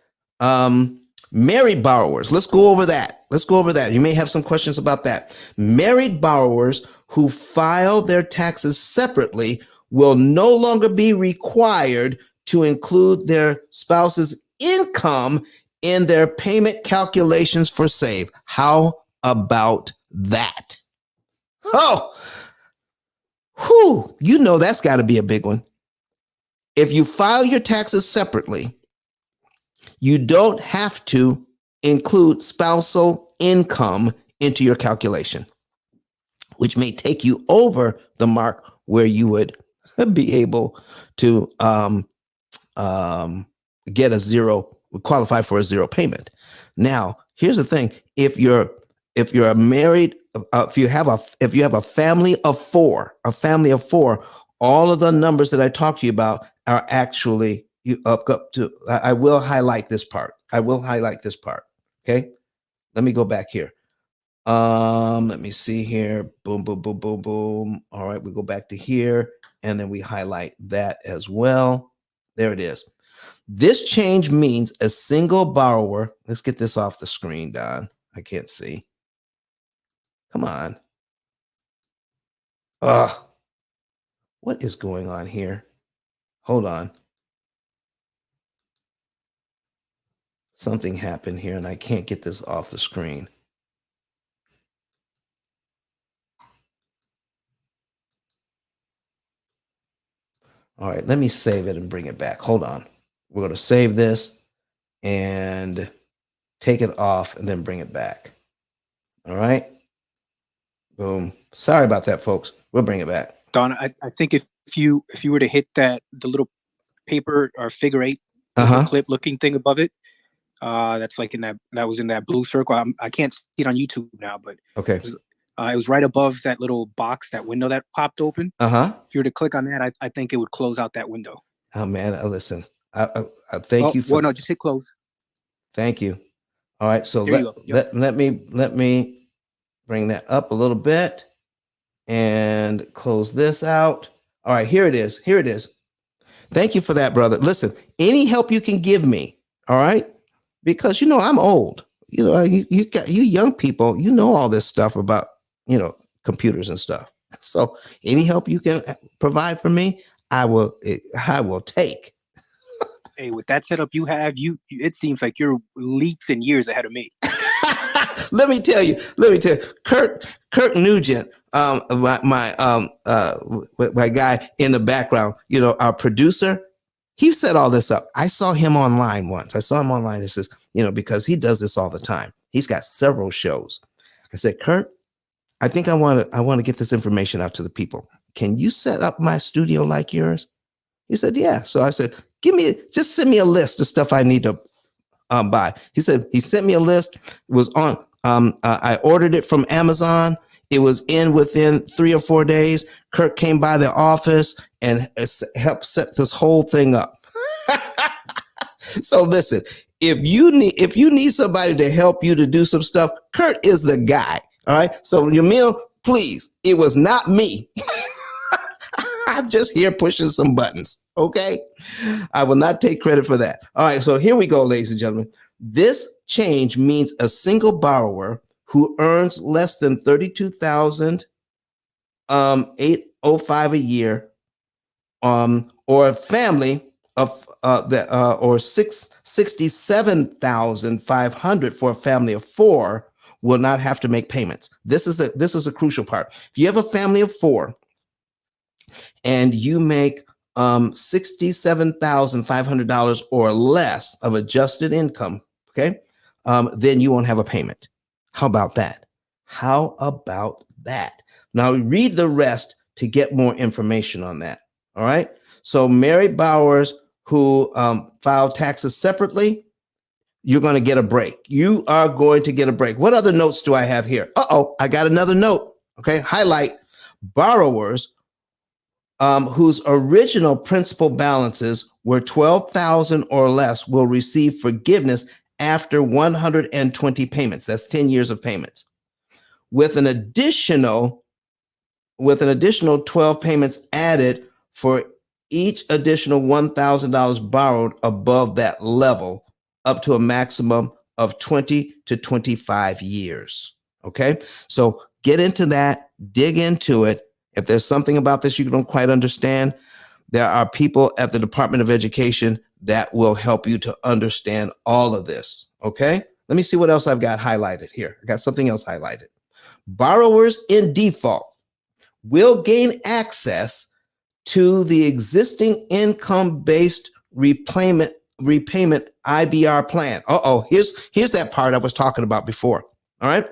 Married borrowers. Let's go over that. You may have some questions about that. Married borrowers who file their taxes separately will no longer be required to include their spouse's income in their payment calculations for S.A.V.E. How about that? Oh, whew, you know that's got to be a big one. If you file your taxes separately, you don't have to include spousal income into your calculation, which may take you over the mark where you would be able to get a zero, qualify for a zero payment. Now, here's the thing: if you're a married, if you have a family of four, all of the numbers that I talked to you about are actually up to. I will highlight this part. Okay, let me go back here. Let me see here. Boom, boom, boom, boom, boom. All right, we go back to here, and then we highlight that as well. There it is. This change means a single borrower. Let's get this off the screen, Don. I can't see. Come on. What is going on here? Hold on. Something happened here, and I can't get this off the screen. All right, let me save it and bring it back. Hold on. We're going to save this and take it off and then bring it back. All right. Boom. Sorry about that, folks. We'll bring it back. Don, I think if you were to hit the little paper or figure eight clip looking thing above it, that's like that was in that blue circle. I can't see it on YouTube now, but okay. It was right above that little box, that window that popped open. If you were to click on that, I think it would close out that window. Oh man, listen. I thank Oh, you for. well, no, just hit close. Thank you. All right, so There you go. Yep. let me bring that up a little bit and close this out. All right, here it is. Here it is. Thank you for that, brother. Listen, any help you can give me, all right? Because I'm old. You got you young people, all this stuff about, computers and stuff. So any help you can provide for me, I will take. Hey, with that setup you have, it seems like you're leaps and years ahead of me. Let me tell you, Kirk Nugent, my guy in the background, our producer, he set all this up. I saw him online once. I saw him online. It says, because he does this all the time. He's got several shows. I said, Kurt, I think I want to get this information out to the people. Can you set up my studio like yours? He said, yeah. So I said, just send me a list of stuff I need to buy. He said he sent me a list. It was on. I ordered it from Amazon. It was in within 3 or 4 days. Kirk came by the office and helped set this whole thing up. So listen, if you need somebody to help you to do some stuff, Kurt is the guy. All right. So Yamil, please, it was not me. I'm just here pushing some buttons. Okay. I will not take credit for that. All right. So here we go, ladies and gentlemen. This change means a single borrower who earns less than $32,805 a year, or a family of or 67,500 for a family of 4 will not have to make payments. This is a crucial part. If you have a family of 4 and you make $67,500 or less of adjusted income, okay, then you won't have a payment. How about that? How about that? Now read the rest to get more information on that. All right. So married borrowers who file taxes separately, you're going to get a break. You are going to get a break. What other notes do I have here? I got another note. Okay. Highlight borrowers whose original principal balances were 12,000 or less will receive forgiveness after 120 payments. That's 10 years of payments. With an additional 12 payments added for each additional $1,000 borrowed above that level, up to a maximum of 20 to 25 years. Okay, so get into that, dig into it. If there's something about this you don't quite understand, there are people at the Department of Education that will help you to understand all of this. Okay, let me see what else I've got highlighted here. I got something else highlighted. Borrowers in default will gain access to the existing income-based repayment IBR plan. Here's that part I was talking about before. All right.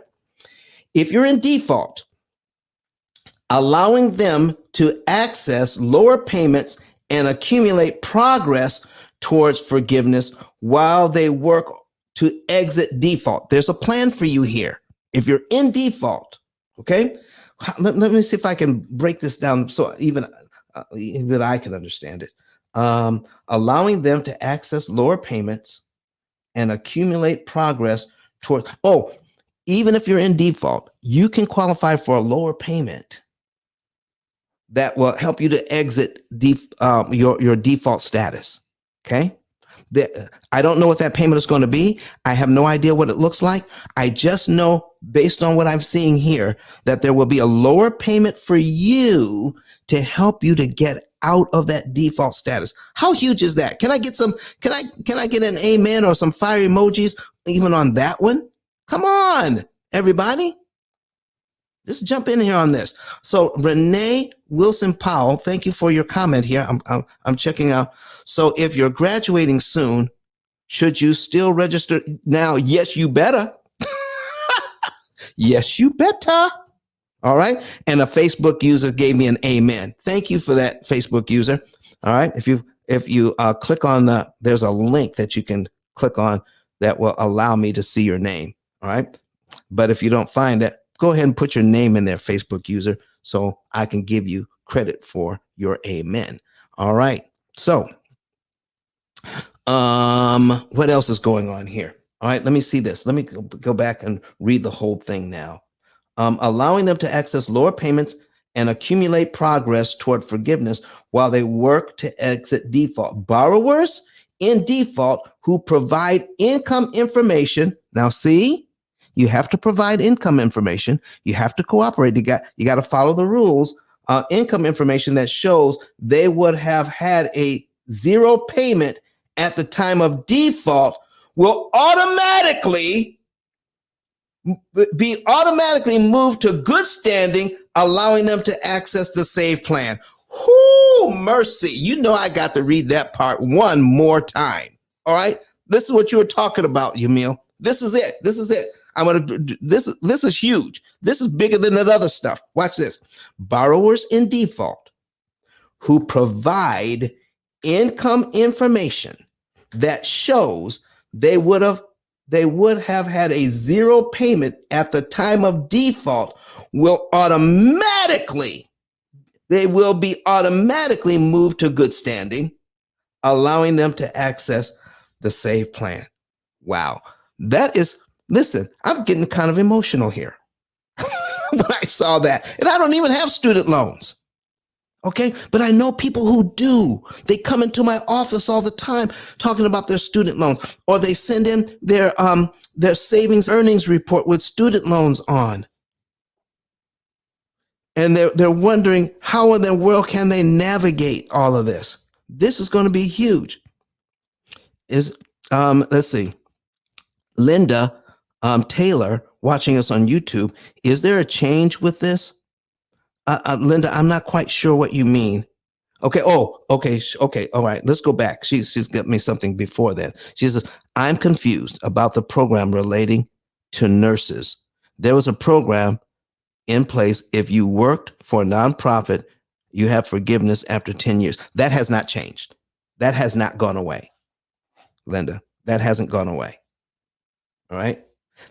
If you're in default, allowing them to access lower payments and accumulate progress towards forgiveness while they work to exit default. There's a plan for you here. If you're in default, okay? Let me see if I can break this down so even I can understand it. Allowing them to access lower payments and accumulate progress toward, even if you're in default, you can qualify for a lower payment that will help you to exit your default status. Okay. I don't know what that payment is going to be. I have no idea what it looks like. I just know, based on what I'm seeing here, that there will be a lower payment for you to help you to get out of that default status. How huge is that? Can I get an amen or some fire emojis even on that one? Come on, everybody. Just jump in here on this. So Renee Wilson Powell, thank you for your comment here. I'm checking out. So if you're graduating soon, should you still register now? Yes, you better. Yes, you better. All right. And a Facebook user gave me an amen. Thank you for that, Facebook user. All right. If you click on there's a link that you can click on that will allow me to see your name. All right. But if you don't find it, go ahead and put your name in there, Facebook user, so I can give you credit for your amen. All right. So What else is going on here? All right, let me see this. Let me go back and read the whole thing now. Allowing them to access lower payments and accumulate progress toward forgiveness while they work to exit default. Borrowers in default who provide income information. Now, see, you have to provide income information. You have to cooperate. You got to follow the rules. Income information that shows they would have had a zero payment at the time of default will be automatically moved to good standing, allowing them to access the S.A.V.E plan. Whoo, mercy. You know, I got to read that part one more time. All right. This is what you were talking about, Yamil. This is it. This is it. I'm going to, this is huge. This is bigger than that other stuff. Watch this. Borrowers in default who provide income information that shows they would have had a zero payment at the time of default will be automatically moved to good standing, allowing them to access the S.A.V.E plan. Wow. Listen, I'm getting kind of emotional here when I saw that. And I don't even have student loans. Okay, but I know people who do. They come into my office all the time talking about their student loans, or they send in their savings earnings report with student loans on, and they're wondering how in the world can they navigate all of this. This is going to be huge. Let's see, Linda Taylor watching us on YouTube. Is there a change with this? Linda, I'm not quite sure what you mean. Okay. Oh, okay. Okay. All right. Let's go back. She's got me something before that. She says, I'm confused about the program relating to nurses. There was a program in place. If you worked for a nonprofit, you have forgiveness after 10 years. That has not changed. That has not gone away, Linda. That hasn't gone away. All right.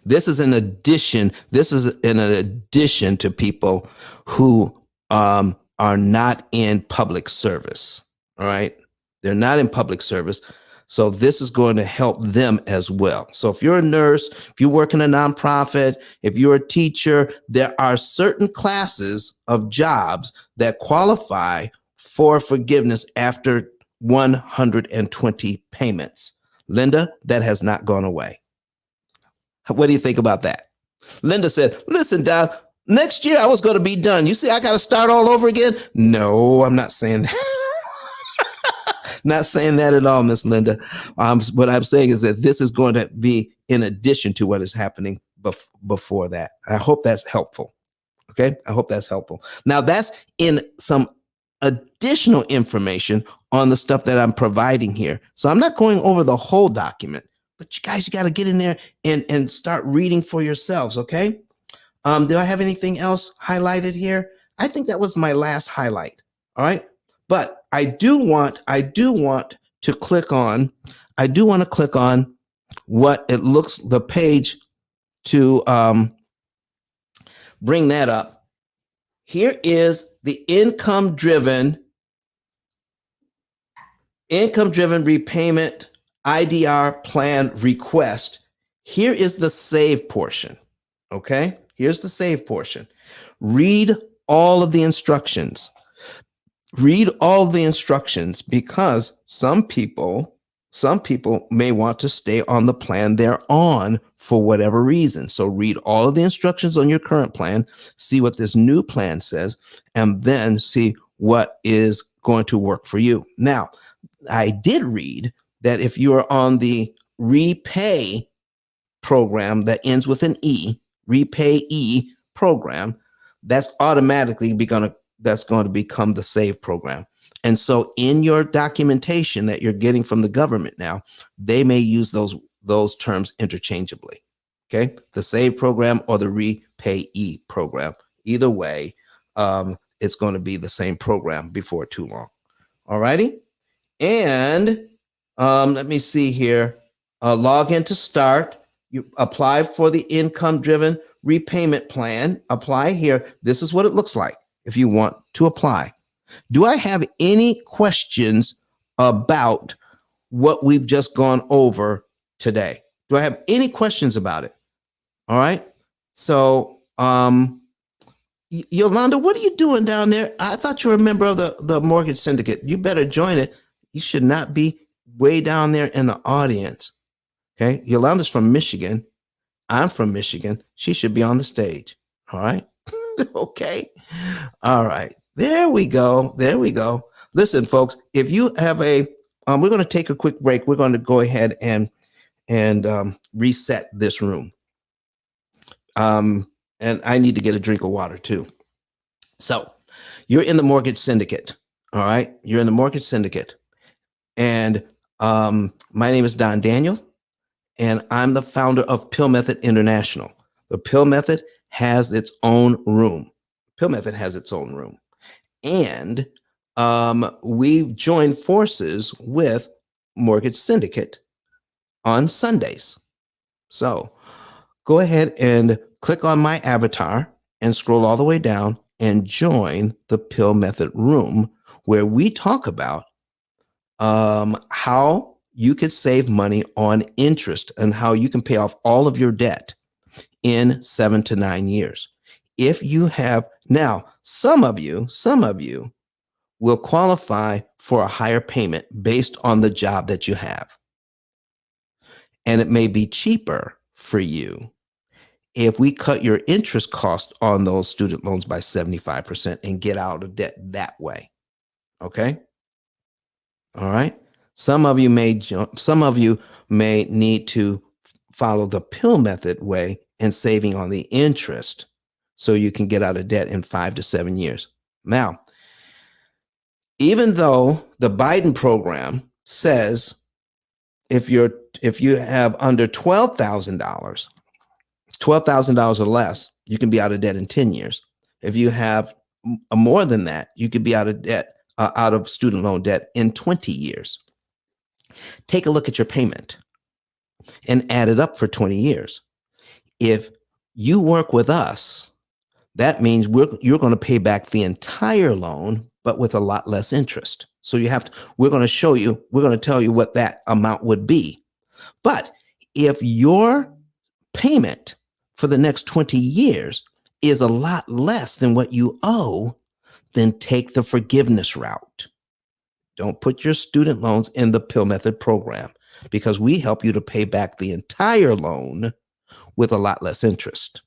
This is an addition. This is in addition to people who are not in public service. All right. They're not in public service. So this is going to help them as well. So if you're a nurse, if you work in a nonprofit, if you're a teacher, there are certain classes of jobs that qualify for forgiveness after 120 payments. Linda, that has not gone away. What do you think about that? Linda said, listen, Don, next year I was going to be done. You see, I got to start all over again. No, I'm not saying that. Not saying that at all, Miss Linda. What I'm saying is that this is going to be in addition to what is happening before that. I hope that's helpful. Okay. I hope that's helpful. Now that's in some additional information on the stuff that I'm providing here. So I'm not going over the whole document, but you guys, you got to get in there and start reading for yourselves. Okay. Do I have anything else highlighted here? I think that was my last highlight. All right. But I do want to click on what it looks, the page to bring that up. Here is the income driven repayment IDR plan request. Here is the S.A.V.E portion. Okay, here's the S.A.V.E portion. Read all of the instructions. Read all the instructions because some people may want to stay on the plan they're on for whatever reason. So read all of the instructions on your current plan, see what this new plan says, and then see what is going to work for you. Now, I did read that if you are on the repay program that ends with an E, repay E program, that's automatically going to become the S.A.V.E program. And so in your documentation that you're getting from the government now, they may use those terms interchangeably. Okay, the S.A.V.E program or the repay E program. Either way, it's going to be the same program before too long. All righty. And let me see here. Log in to start. You apply for the income-driven repayment plan. Apply here. This is what it looks like if you want to apply. Do I have any questions about what we've just gone over today? Do I have any questions about it? All right. So, Yolanda, what are you doing down there? I thought you were a member of the mortgage syndicate. You better join it. You should not be way down there in the audience. Okay. Yolanda's from Michigan. I'm from Michigan. She should be on the stage. All right. Okay. All right. There we go. There we go. Listen, folks, if you have we're going to take a quick break. We're going to go ahead and reset this room. And I need to get a drink of water too. So you're in the mortgage syndicate. All right. You're in the mortgage syndicate. And my name is Don Daniel, and I'm the founder of P.I.L.L Method International. The P.I.L.L Method has its own room. P.I.L.L Method has its own room. And we join forces with Mortgage Syndicate on Sundays. So go ahead and click on my avatar and scroll all the way down and join the P.I.L.L Method room, where we talk about how you could save money on interest and how you can pay off all of your debt in 7 to 9 years. If you have now, some of you will qualify for a higher payment based on the job that you have. And it may be cheaper for you if we cut your interest cost on those student loans by 75% and get out of debt that way. Okay? All right? Some of you may need to follow the P.I.L.L Method way and saving on the interest so you can get out of debt in 5 to 7 years. Now, even though the Biden program says if you have under $12,000 or less, you can be out of debt in 10 years. If you have more than that, you could be out of debt, out of student loan debt in 20 years. Take a look at your payment and add it up for 20 years. If you work with us, that means you're going to pay back the entire loan, but with a lot less interest. So we're going to tell you what that amount would be. But if your payment for the next 20 years is a lot less than what you owe, then take the forgiveness route. Don't put your student loans in the P.I.L.L Method program, because we help you to pay back the entire loan with a lot less interest.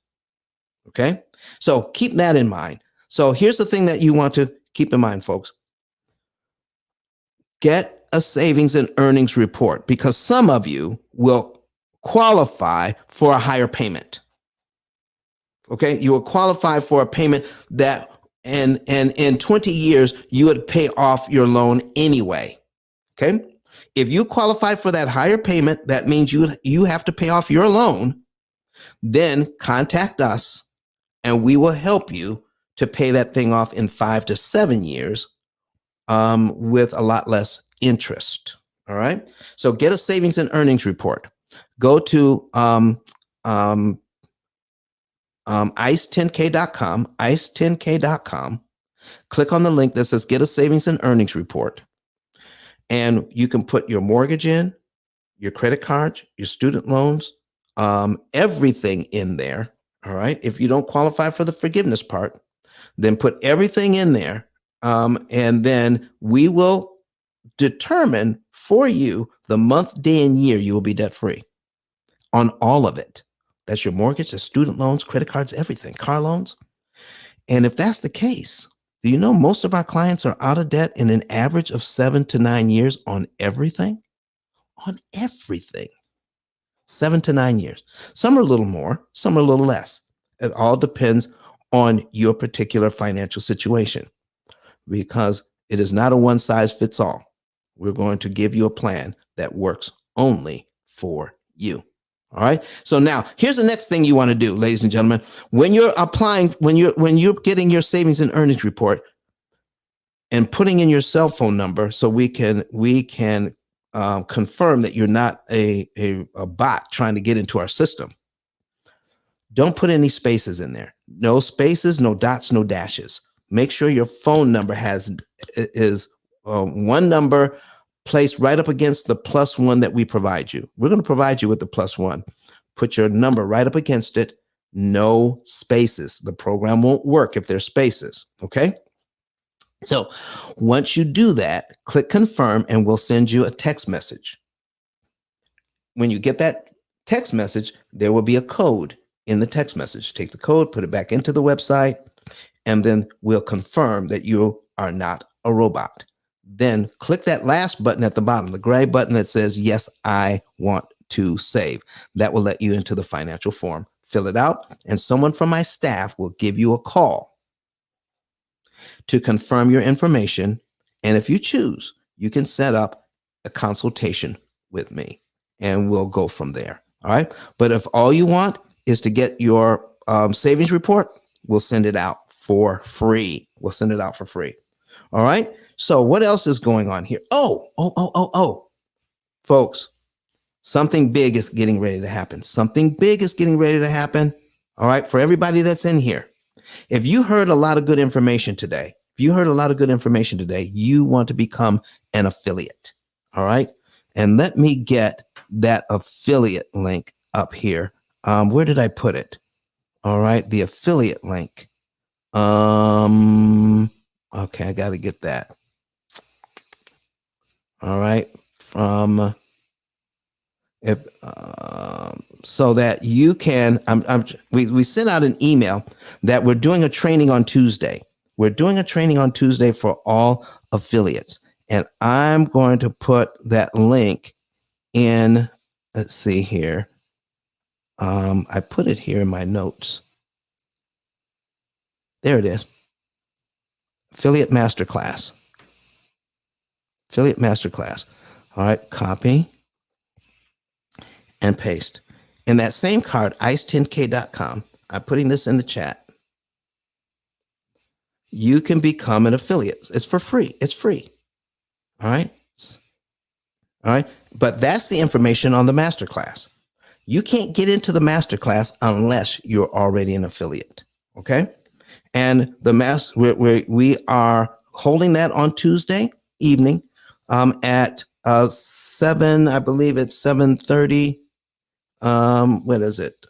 Okay? So keep that in mind. So here's the thing that you want to keep in mind, folks. Get a savings and earnings report, because some of you will qualify for a higher payment. Okay? You will qualify for a payment that in 20 years, you would pay off your loan anyway. Okay? If you qualify for that higher payment, that means you have to pay off your loan. Then contact us and we will help you to pay that thing off in 5 to 7 years with a lot less interest. All right. So get a savings and earnings report. Go to ice10k.com, ice10k.com. Click on the link that says get a savings and earnings report. And you can put your mortgage in, your credit cards, your student loans, everything in there. All right. If you don't qualify for the forgiveness part, then put everything in there. And then we will determine for you the month, day, and year you will be debt free on all of it. That's your mortgage, the student loans, credit cards, everything, car loans. And if that's the case, do you know most of our clients are out of debt in an average of 7 to 9 years on everything? On everything. 7 to 9 years. Some are a little more, some are a little less. It all depends on your particular financial situation, because it is not a one size fits all. We're going to give you a plan that works only for you. All right. So now here's the next thing you want to do, ladies and gentlemen. When you're applying, when you're getting your savings and earnings report and putting in your cell phone number so we can confirm that you're not a bot trying to get into our system. Don't put any spaces in there. No spaces, no dots, no dashes. Make sure your phone number is one number placed right up against the +1 that we provide you. We're going to provide you with the +1. Put your number right up against it. No spaces. The program won't work if there's spaces. Okay. So once you do that, click confirm and we'll send you a text message. When you get that text message, there will be a code in the text message. Take the code, put it back into the website, and then we'll confirm that you are not a robot. Then click that last button at the bottom, the gray button that says, yes, I want to save. That will let you into the financial form. Fill it out, and someone from my staff will give you a call to confirm your information. And if you choose, you can set up a consultation with me and we'll go from there. All right. But if all you want is to get your savings report, we'll send it out for free. We'll send it out for free. All right. So what else is going on here? Oh, folks, something big is getting ready to happen. Something big is getting ready to happen. All right. For everybody that's in here. If you heard a lot of good information today, you want to become an affiliate. All right. And let me get that affiliate link up here. Where did I put it? All right. The affiliate link. Okay. I got to get that. All right. So that you can, we sent out an email that we're doing a training on Tuesday. We're doing a training on Tuesday for all affiliates. And I'm going to put that link in, let's see here. I put it here in my notes. There it is. Affiliate Masterclass. Affiliate Masterclass. All right, copy and paste. In that same card, ice10k.com, I'm putting this in the chat. You can become an affiliate. It's for free. It's free. All right. All right. But that's the information on the masterclass. You can't get into the masterclass unless you're already an affiliate. Okay. And we are holding that on Tuesday evening at 7, I believe it's 7:30. What is it?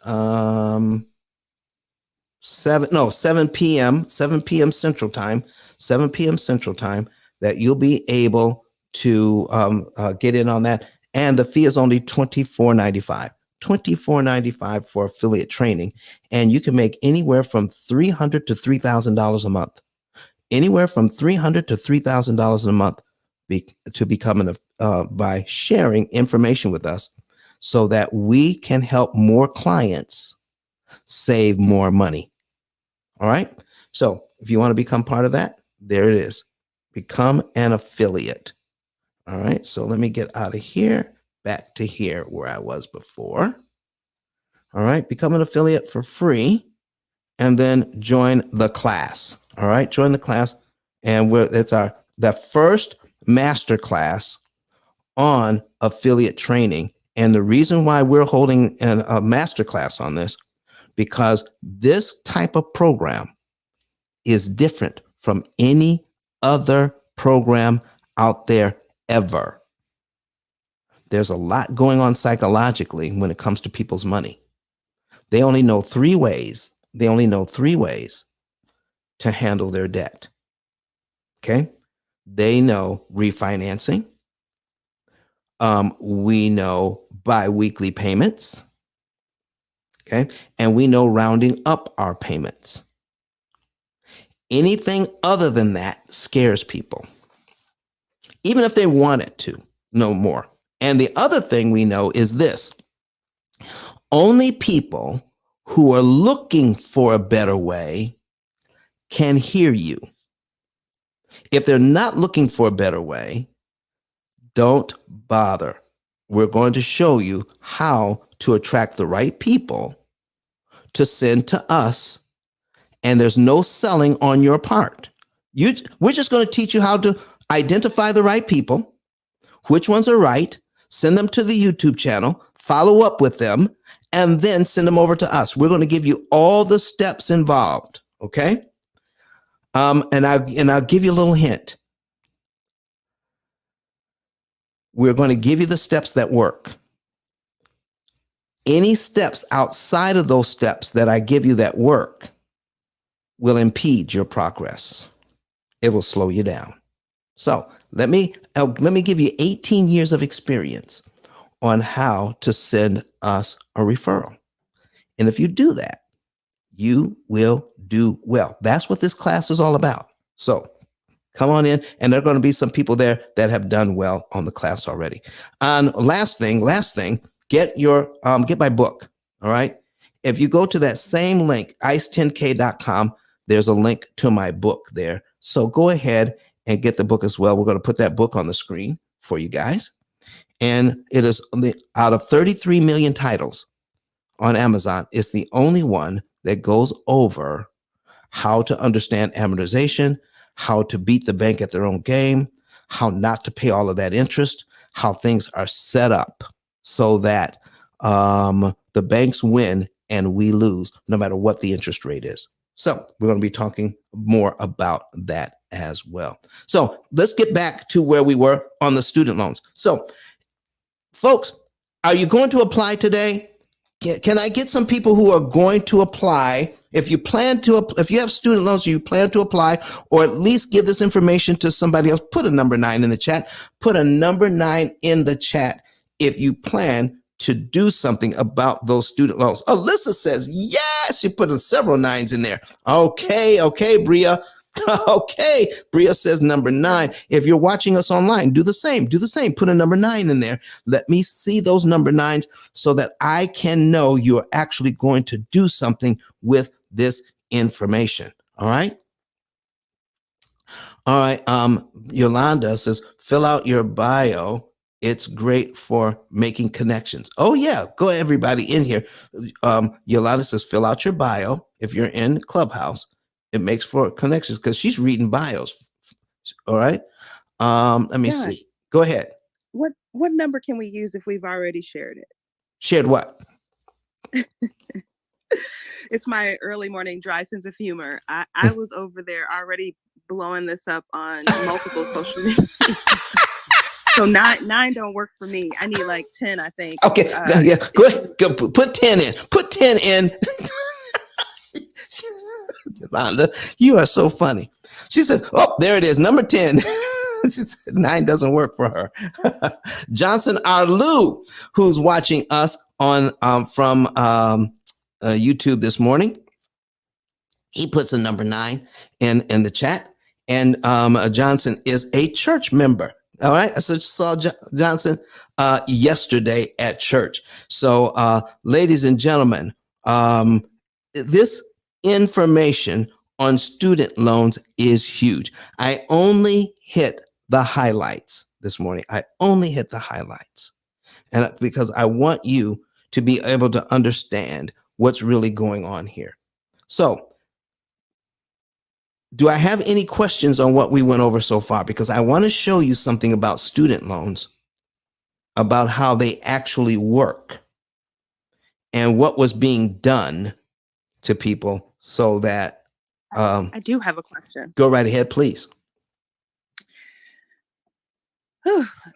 7 p.m. Central Time, 7 p.m. Central Time, that you'll be able to get in on that. And the fee is only $24.95. $24.95 for affiliate training. And you can make anywhere from $300 to $3,000 a month. Anywhere from $300 to $3,000 a month to become by sharing information with us so that we can help more clients save more money. All right. So if you want to become part of that, there it is. Become an affiliate. All right. So let me get out of here, back to here where I was before. All right. Become an affiliate for free and then join the class. All right. Join the class. And it's the first master class on affiliate training. And the reason why we're holding a master class on this, because this type of program is different from any other program out there ever. There's a lot going on psychologically when it comes to people's money. They only know three ways. To handle their debt. Okay. They know refinancing. We know biweekly payments. Okay. And we know rounding up our payments. Anything other than that scares people, even if they wanted to know more. And the other thing we know is this: only people who are looking for a better way can hear you. If they're not looking for a better way, don't bother. We're going to show you how to attract the right people to send to us. And there's no selling on your part. We're just going to teach you how to identify the right people, which ones are right, send them to the YouTube channel, follow up with them, and then send them over to us. We're going to give you all the steps involved. Okay. And I'll give you a little hint. We're going to give you the steps that work. Any steps outside of those steps that I give you that work will impede your progress. It will slow you down. So let me give you 18 years of experience on how to send us a referral. And if you do that, you will do well. That's what this class is all about. So come on in, and there are going to be some people there that have done well on the class already. And last thing, get my book. All right. If you go to that same link, ice10k.com, there's a link to my book there. So go ahead and get the book as well. We're going to put that book on the screen for you guys. And it is out of 33 million titles on Amazon, it's the only one that goes over how to understand amortization, how to beat the bank at their own game, how not to pay all of that interest, how things are set up so that the banks win and we lose, no matter what the interest rate is. So we're going to be talking more about that as well. So let's get back to where we were on the student loans. So, folks, are you going to apply today? Can I get some people who are going to apply? If you have student loans, you plan to apply, or at least give this information to somebody else, put a number 9 in the chat. Put a number 9 in the chat if you plan to do something about those student loans. Alyssa says, yes, you put several 9s in there. Okay, Bria. Okay, Bria says number 9. If you're watching us online, do the same. Put a number 9 in there. Let me see those number 9s so that I can know you're actually going to do something with this information. All right. Yolanda says, fill out your bio. It's great for making connections. Oh yeah, go everybody in here. Yolanda says, fill out your bio. If you're in Clubhouse, it makes for connections because she's reading bios. All right. Let me see. Go ahead. What number can we use if we've already shared it? Shared what? It's my early morning dry sense of humor. I was over there already blowing this up on multiple social media. So nine don't work for me. I need like 10, I think. Okay, yeah. Go ahead. Go put 10 in. Put 10 in. Yolanda, you are so funny. She said, oh, there it is, number 10. She said 9 doesn't work for her. Johnson Arlu, who's watching us on from YouTube this morning, he puts a number 9 in the chat. And Johnson is a church member. All right. I saw Johnson yesterday at church. So, ladies and gentlemen, this information on student loans is huge. I only hit the highlights this morning. And because I want you to be able to understand what's really going on here. So, do I have any questions on what we went over so far? Because I want to show you something about student loans, about how they actually work and what was being done to people so that I do have a question. Go right ahead, please.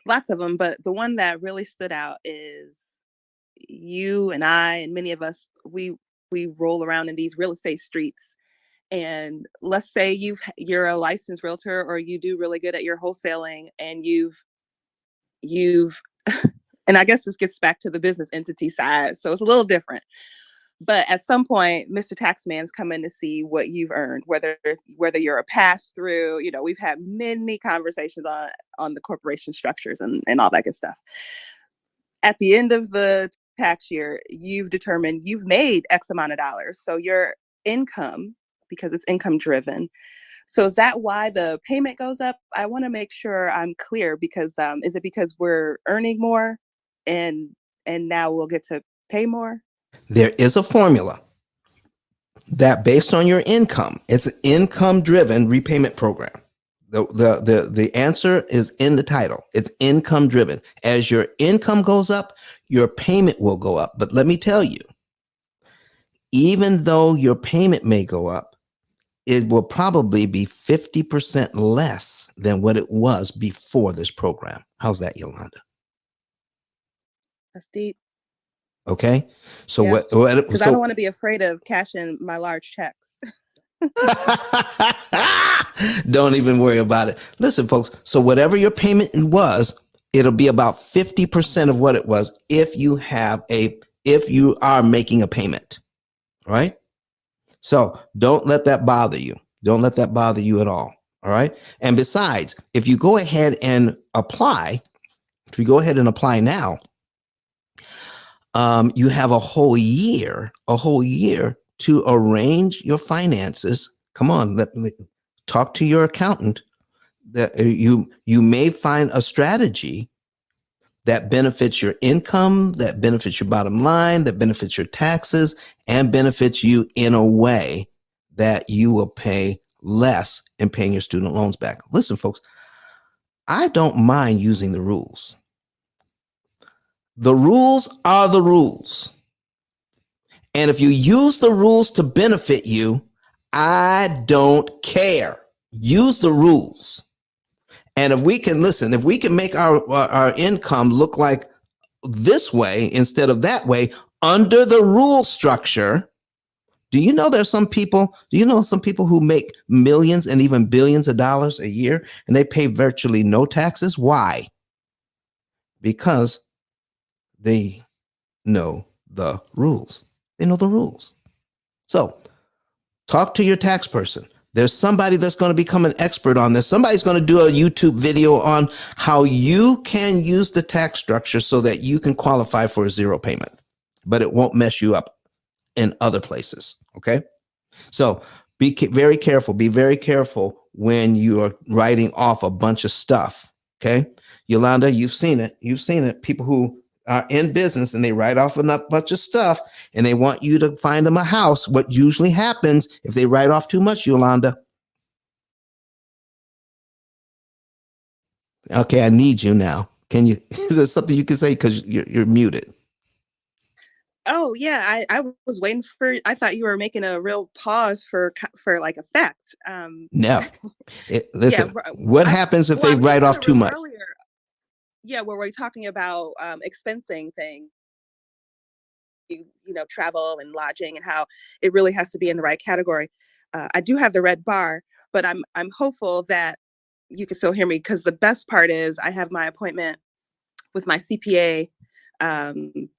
Lots of them, but the one that really stood out is you and I and many of us, we roll around in these real estate streets. And let's say you're a licensed realtor, or you do really good at your wholesaling, and you've and I guess this gets back to the business entity side, so it's a little different. But at some point, Mr. Taxman's coming to see what you've earned, whether you're a pass through. We've had many conversations on the corporation structures and all that good stuff. At the end of the tax year, you've determined you've made X amount of dollars. So your income, because it's income driven. So is that why the payment goes up? I want to make sure I'm clear, because is it because we're earning more and now we'll get to pay more? There is a formula that based on your income, it's an income driven repayment program. The answer is in the title. It's income driven. As your income goes up, your payment will go up. But let me tell you, even though your payment may go up, it will probably be 50% less than what it was before this program. How's that, Yolanda? That's deep. Okay. So Yeah. what Because I don't want to be afraid of cashing my large checks. don't even worry about it. Listen, folks. So whatever your payment was, it'll be about 50% of what it was if you are making a payment. Right? So don't let that bother you. Don't let that bother you at all. All right. And besides, if you go ahead and apply, if you go ahead and apply now, you have a whole year to arrange your finances. Come on, let me talk to your accountant. That you may find a strategy that benefits your income, that benefits your bottom line, that benefits your taxes, and benefits you in a way that you will pay less in paying your student loans back. Listen, folks, I don't mind using the rules. The rules are the rules. And if you use the rules to benefit you, I don't care. Use the rules. And if we can make our income look like this way instead of that way under the rule structure, do you know some people who make millions and even billions of dollars a year and they pay virtually no taxes? Why? Because they know the rules. They know the rules. So talk to your tax person. There's somebody that's going to become an expert on this. Somebody's going to do a YouTube video on how you can use the tax structure so that you can qualify for a zero payment, but it won't mess you up in other places. Okay. So very careful. Be very careful when you are writing off a bunch of stuff. Okay. Yolanda, you've seen it. You've seen it. People who are in business and they write off a bunch of stuff and they want you to find them a house. What usually happens if they write off too much, Yolanda? Okay, I need you now. Can you? Is there something you can say because you're muted? Oh yeah, I was waiting for. I thought you were making a real pause for like effect. No. Yeah. Listen, what happens if Well, they I was write in off the too room much? earlier. Yeah, where we're talking about expensing things, travel and lodging, and how it really has to be in the right category. I do have the red bar, but I'm hopeful that you can still hear me, because the best part is I have my appointment with my CPA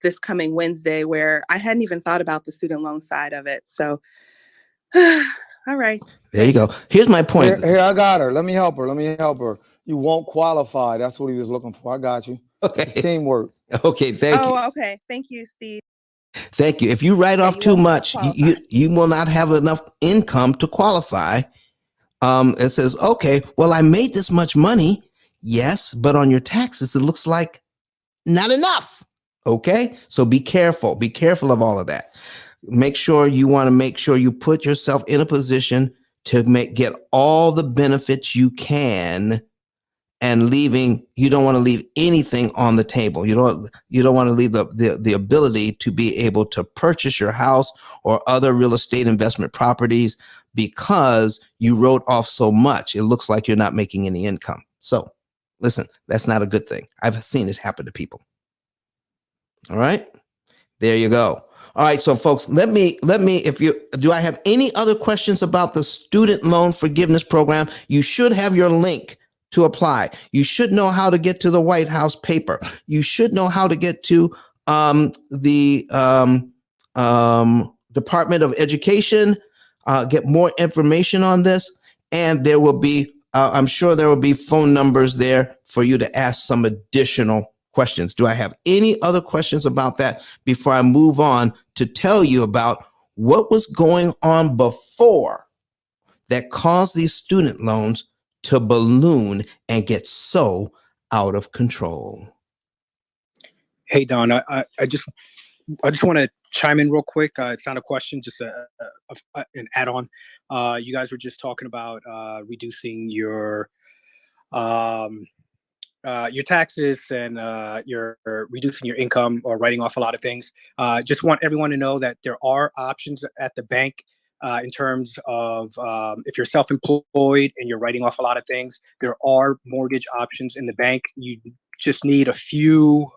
this coming Wednesday, where I hadn't even thought about the student loan side of it. So, all right. There you go. Here's my point. Here, I got her. Let me help her. You won't qualify. That's what he was looking for. I got you. Okay. It's teamwork. Okay. Thank you. Okay. Thank you, Steve. Thank you. If you write off you too won't much, qualify. you will not have enough income to qualify. It says, okay, well, I made this much money. Yes, but on your taxes, it looks like not enough. Okay. So be careful. Be careful of all of that. Make sure you put yourself in a position to get all the benefits you can, and you don't want to leave anything on the table. You don't want to leave the ability to be able to purchase your house or other real estate investment properties because you wrote off so much. It looks like you're not making any income. So listen, that's not a good thing. I've seen it happen to people. All right. There you go. All right, so folks, let me do I have any other questions about the student loan forgiveness program? You should have your link to apply. You should know how to get to the White House paper. You should know how to get to the Department of Education, get more information on this, and there will be I'm sure there will be phone numbers there for you to ask some additional questions. Do I have any other questions about that before I move on to tell you about what was going on before that caused these student loans to balloon and get so out of control? Hey Don, I just want to chime in real quick. It's not a question, just an add-on. You guys were just talking about reducing your taxes and you're reducing your income or writing off a lot of things. Just want everyone to know that there are options at the bank in terms of if you're self-employed and you're writing off a lot of things, there are mortgage options in the bank. You just need a few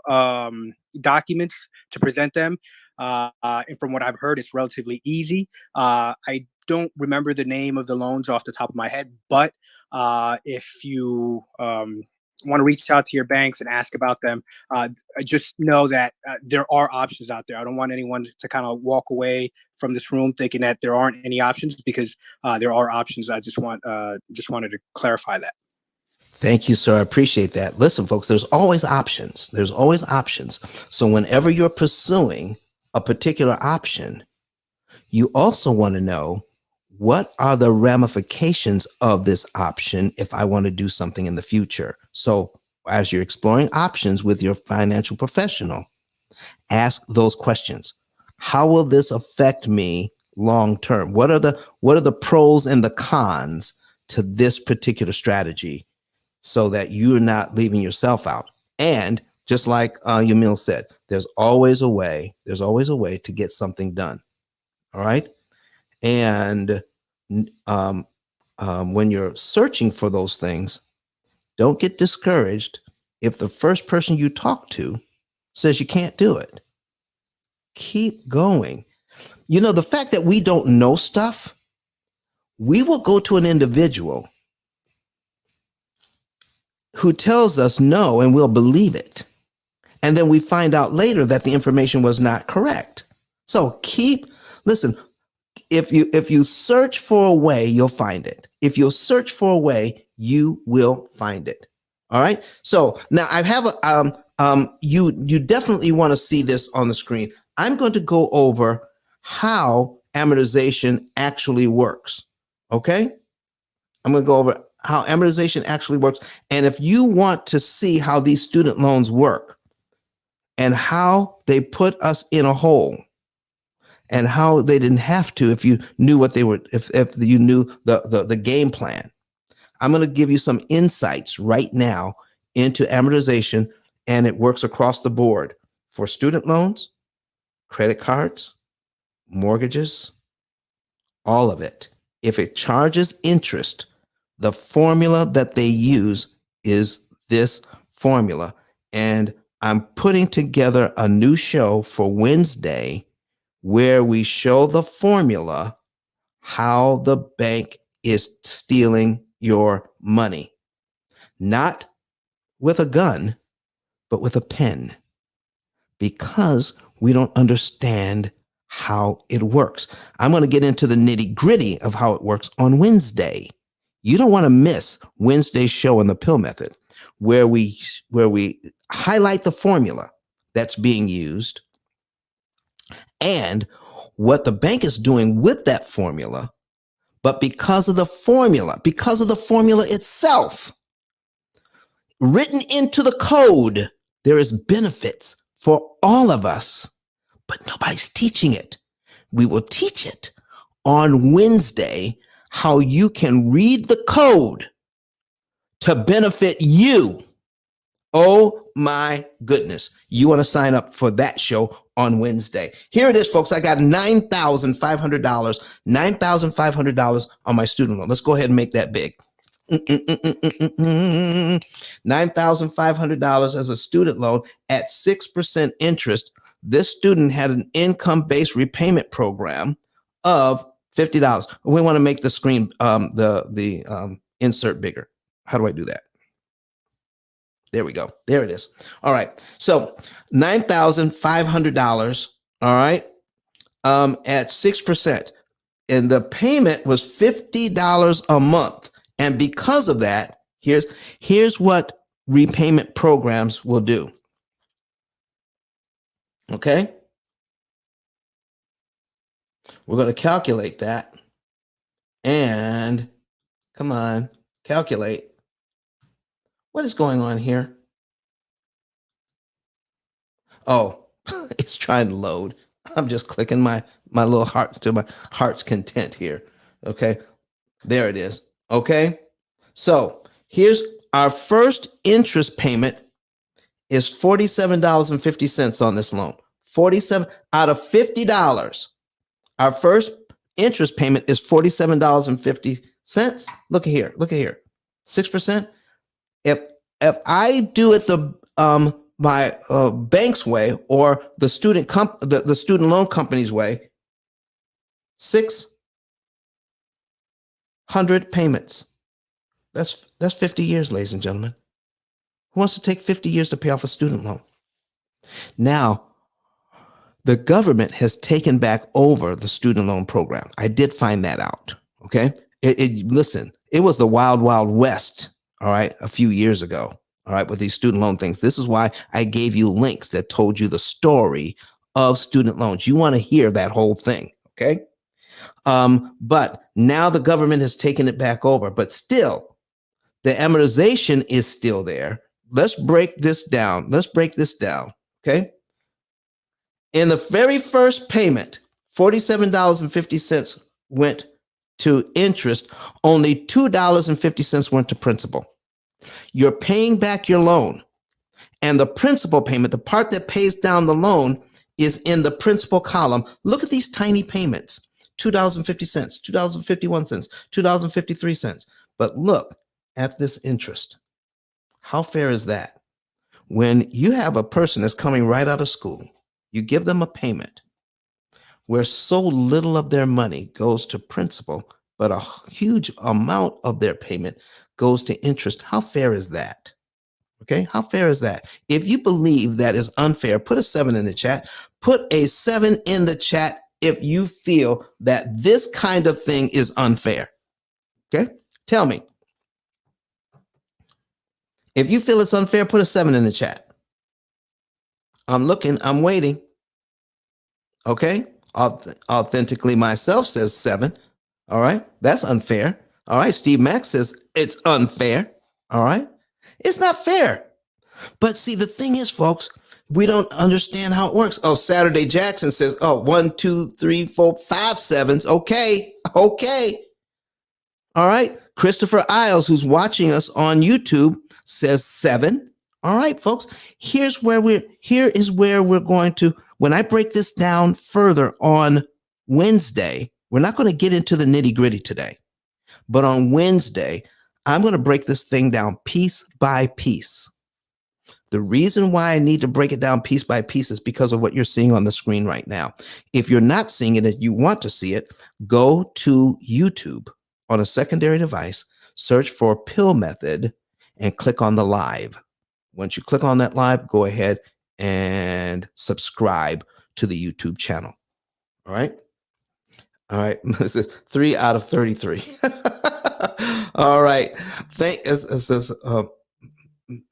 documents to present them. And from what I've heard, it's relatively easy. I don't remember the name of the loans off the top of my head, but if you want to reach out to your banks and ask about them, just know that there are options out there. I don't want anyone to kind of walk away from this room thinking that there aren't any options, because there are options. I just wanted to clarify that. Thank you, sir. I appreciate that. Listen, folks, there's always options. There's always options. So whenever you're pursuing a particular option, you also want to know, what are the ramifications of this option if I want to do something in the future? So as you're exploring options with your financial professional, ask those questions. How will this affect me long term? What are the pros and the cons to this particular strategy, so that you're not leaving yourself out? And just like Yamil said, there's always a way to get something done. All right. And when you're searching for those things, don't get discouraged if the first person you talk to says you can't do it. Keep going. You know, the fact that we don't know stuff, we will go to an individual who tells us no, and we'll believe it. And then we find out later that the information was not correct. So listen, if you search for a way, you'll find it. If you'll search for a way, you will find it. All right. So now I have you definitely want to see this on the screen. I'm going to go over how amortization actually works. Okay. I'm going to go over how amortization actually works. And if you want to see how these student loans work and how they put us in a hole, and how they didn't have to if you knew what they were, if you knew the game plan, I'm going to give you some insights right now into amortization, and it works across the board for student loans, credit cards, mortgages, all of it. If it charges interest, the formula that they use is this formula. And I'm putting together a new show for Wednesday where we show the formula, how the bank is stealing your money. Not with a gun, but with a pen, because we don't understand how it works. I'm going to get into the nitty-gritty of how it works on Wednesday. You don't want to miss Wednesday's show on the P.I.L.L method, where we highlight the formula that's being used and what the bank is doing with that formula. But because of the formula itself, written into the code, there is benefits for all of us, but nobody's teaching it. We will teach it on Wednesday, how you can read the code to benefit you. Oh my goodness. You want to sign up for that show on Wednesday. Here it is, folks. I got $9,500 on my student loan. Let's go ahead and make that big. $9,500 as a student loan at 6% interest. This student had an income-based repayment program of $50. We want to make the screen, the insert bigger. How do I do that? There we go. There it is. All right. So $9,500. All right. At 6%. And the payment was $50 a month. And because of that, here's what repayment programs will do. Okay. We're going to calculate that. And come on, calculate. What is going on here? Oh, it's trying to load. I'm just clicking my little heart to my heart's content here. Okay, there it is. Okay, so here's our first interest payment is $47.50 on this loan. 47 out of $50. Our first interest payment is $47.50. Look at here. 6%. If I do it the my bank's way or the the student loan company's way, 600 payments. That's 50 years, ladies and gentlemen. Who wants to take 50 years to pay off a student loan? Now, the government has taken back over the student loan program. I did find that out. Okay. Listen, it was the wild, wild west. All right. A few years ago. All right. With these student loan things. This is why I gave you links that told you the story of student loans. You want to hear that whole thing. Okay. But now the government has taken it back over, but still the amortization is still there. Let's break this down. Okay. In the very first payment, $47.50 went to interest. Only $2.50 went to principal. You're paying back your loan. And the principal payment, the part that pays down the loan, is in the principal column. Look at these tiny payments. $2.50, $2.51, $2.53. But look at this interest. How fair is that? When you have a person that's coming right out of school, you give them a payment where so little of their money goes to principal, but a huge amount of their payment goes to interest. How fair is that? Okay, how fair is that? If you believe that is unfair, put a 7 in the chat. Put a 7 in the chat if you feel that this kind of thing is unfair. Okay, tell me. If you feel it's unfair, put a 7 in the chat. I'm looking, I'm waiting. Okay, authentically myself says 7. All right, that's unfair. All right, Steve Mack says it's unfair. All right, it's not fair. But see, the thing is, folks, we don't understand how it works. Oh, Saturday Jackson says, oh, 1, 2, 3, 4, 5 sevens. Okay. All right. Christopher Isles, who's watching us on YouTube, says 7. All right, folks. Here is where we're going to, when I break this down further on Wednesday, we're not going to get into the nitty-gritty today. But on Wednesday, I'm going to break this thing down piece by piece. The reason why I need to break it down piece by piece is because of what you're seeing on the screen right now. If you're not seeing it and you want to see it, go to YouTube on a secondary device, search for P.I.L.L method, and click on the live. Once you click on that live, go ahead and subscribe to the YouTube channel. All right. All right. This is 3 out of 33. All right. It says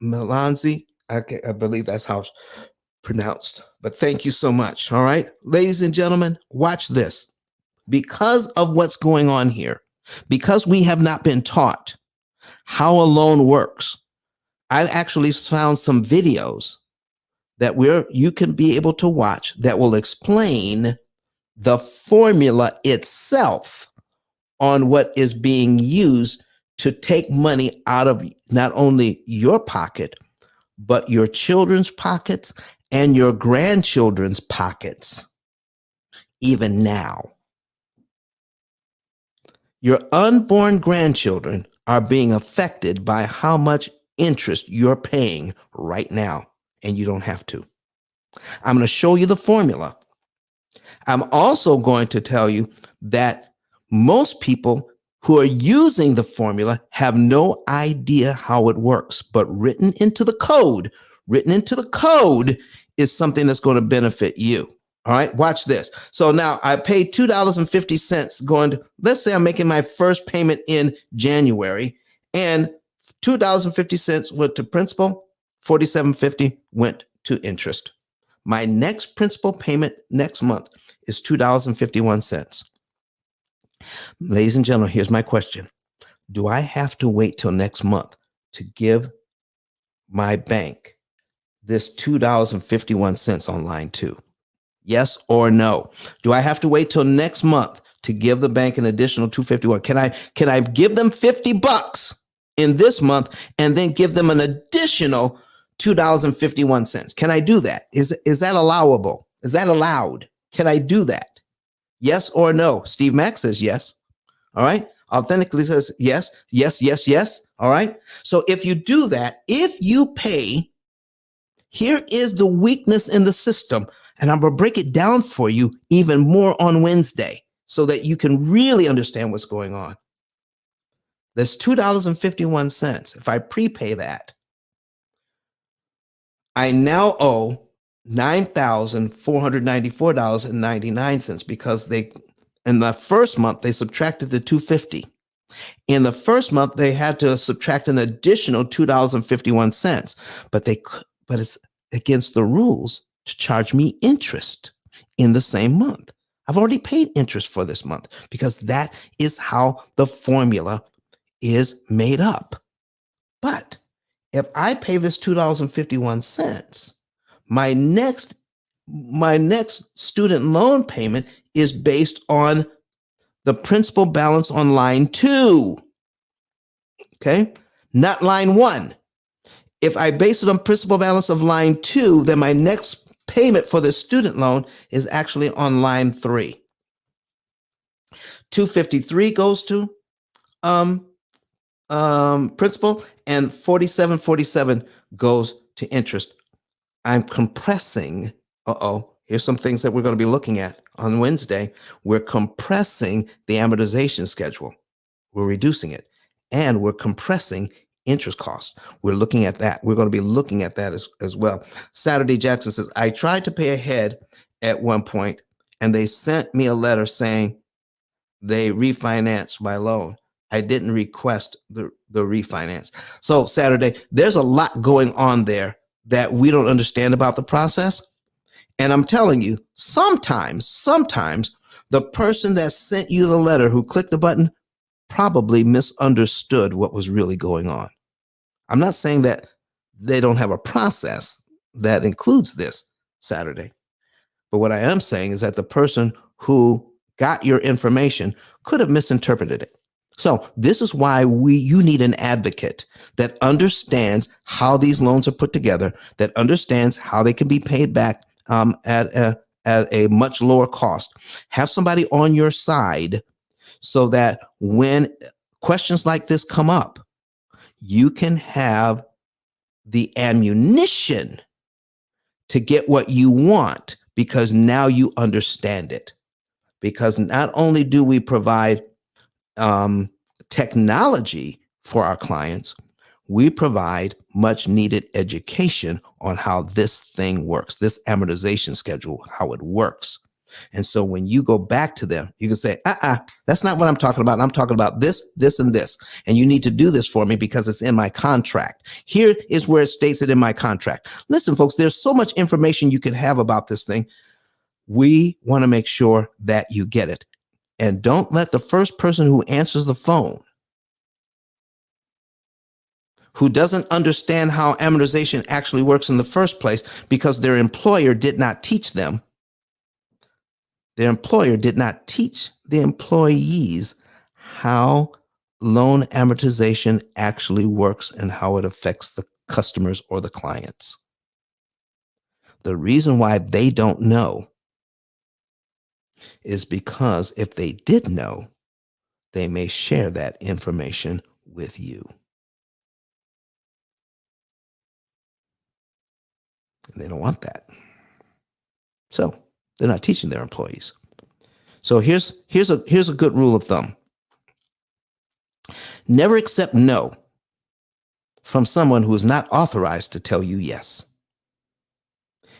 Melanzi. I believe that's how it's pronounced. But thank you so much. All right. Ladies and gentlemen, watch this. Because of what's going on here, because we have not been taught how a loan works, I've actually found some videos that you can be able to watch that will explain the formula itself on what is being used to take money out of not only your pocket, but your children's pockets and your grandchildren's pockets, even now. Your unborn grandchildren are being affected by how much interest you're paying right now, and you don't have to. I'm going to show you the formula. I'm also going to tell you that most people who are using the formula have no idea how it works, but written into the code is something that's going to benefit you. All right, watch this. So now I paid $2.50 going to, let's say I'm making my first payment in January, and $2.50 went to principal, $47.50 went to interest. My next principal payment next month is $2.51. Ladies and gentlemen, here's my question. Do I have to wait till next month to give my bank this $2.51 on line 2? Yes or no? Do I have to wait till next month to give the bank an additional $2.51? Can I give them $50 in this month and then give them an additional $2.51? Can I do that? Is that allowable? Is that allowed? Can I do that? Yes or no? Steve Mack says yes. All right. Authentically says yes, yes, yes, yes. All right. So if you do that, if you pay Here is the weakness in the system. And I'm going to break it down for you even more on Wednesday so that you can really understand what's going on. There's $2.51. If I prepay that, I now owe $9,494.99 because they, in the first month, they subtracted the $250. In the first month, they had to subtract an additional $2.51, but it's against the rules to charge me interest in the same month. I've already paid interest for this month because that is how the formula is made up. But if I pay this $2.51, my next student loan payment is based on the principal balance on line 2. Okay, not line 1. If I base it on principal balance of line 2, then my next payment for the student loan is actually on line 3. 253 goes to principal, and 4747 goes to interest. I'm compressing. Here's some things that we're going to be looking at on Wednesday. We're compressing the amortization schedule. We're reducing it, and we're compressing interest costs. We're looking at that. We're going to be looking at that as well. Saturday Jackson says, I tried to pay ahead at one point, and they sent me a letter saying they refinanced my loan. I didn't request the refinance. So Saturday, there's a lot going on there that we don't understand about the process. And I'm telling you, sometimes the person that sent you the letter who clicked the button probably misunderstood what was really going on. I'm not saying that they don't have a process that includes this Saturday. But what I am saying is that the person who got your information could have misinterpreted it. So this is why you need an advocate that understands how these loans are put together, that understands how they can be paid back at a much lower cost. Have somebody on your side so that when questions like this come up, you can have the ammunition to get what you want because now you understand it. Because not only do we provide technology for our clients, we provide much needed education on how this thing works, this amortization schedule, how it works. And so when you go back to them, you can say, that's not what I'm talking about. I'm talking about this, this, and this. And you need to do this for me because it's in my contract. Here is where it states it in my contract. Listen, folks, there's so much information you can have about this thing. We want to make sure that you get it. And don't let the first person who answers the phone, who doesn't understand how amortization actually works in the first place because their employer did not teach them, their employer did not teach the employees how loan amortization actually works and how it affects the customers or the clients. The reason why they don't know is because if they did know, they may share that information with you. And they don't want that. So they're not teaching their employees. So here's a good rule of thumb. Never accept no from someone who is not authorized to tell you yes.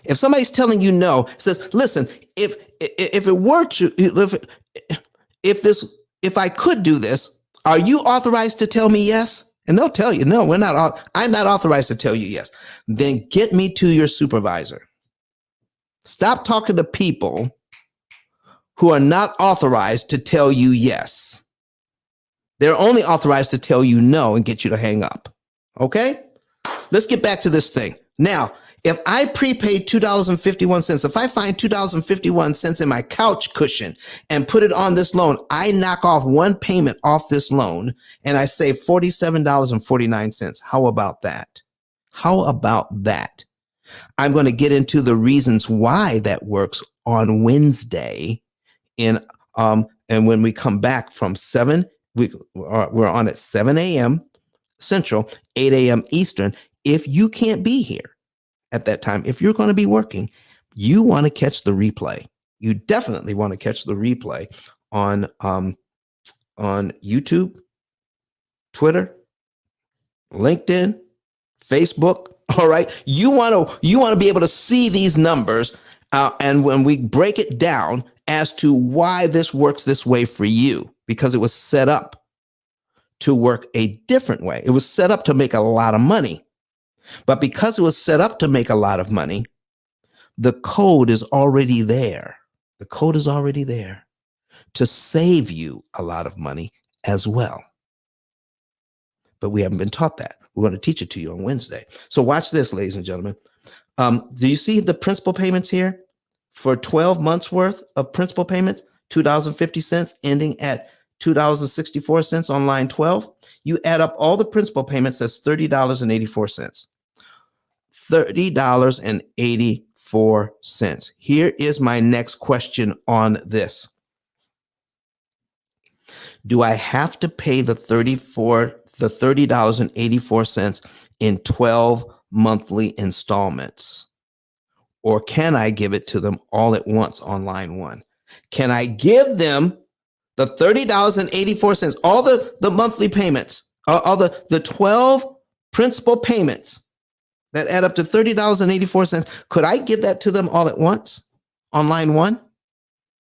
If somebody's telling you no, says, listen, if it were to, if I could do this, are you authorized to tell me yes? And they'll tell you, no, I'm not authorized to tell you yes. Then get me to your supervisor. Stop talking to people who are not authorized to tell you yes. They're only authorized to tell you no and get you to hang up. Okay? Let's get back to this thing. Now, if I prepaid $2.51, if I find $2.51 in my couch cushion and put it on this loan, I knock off one payment off this loan and I save $47.49. How about that? How about that? I'm going to get into the reasons why that works on Wednesday. And when we come back from 7, we're on at 7 a.m. Central, 8 a.m. Eastern. If you can't be here, at that time, if you're going to be working, you want to catch the replay. You definitely want to catch the replay on YouTube, Twitter, LinkedIn, Facebook. All right. You want to be able to see these numbers. And when we break it down as to why this works this way for you, because it was set up to work a different way. It was set up to make a lot of money. But because it was set up to make a lot of money, the code is already there. The code is already there to save you a lot of money as well. But we haven't been taught that. We're going to teach it to you on Wednesday. So watch this, ladies and gentlemen. Do you see the principal payments here? For 12 months worth of principal payments, $2.50 ending at $2.64 on line 12. You add up all the principal payments, that's $30.84. $30.84. Here is my next question on this. Do I have to pay the $30.84 in 12 monthly installments? Or can I give it to them all at once on line 1? Can I give them the $30.84, all the monthly payments, all the 12 principal payments that add up to $30.84? Could I give that to them all at once on line 1?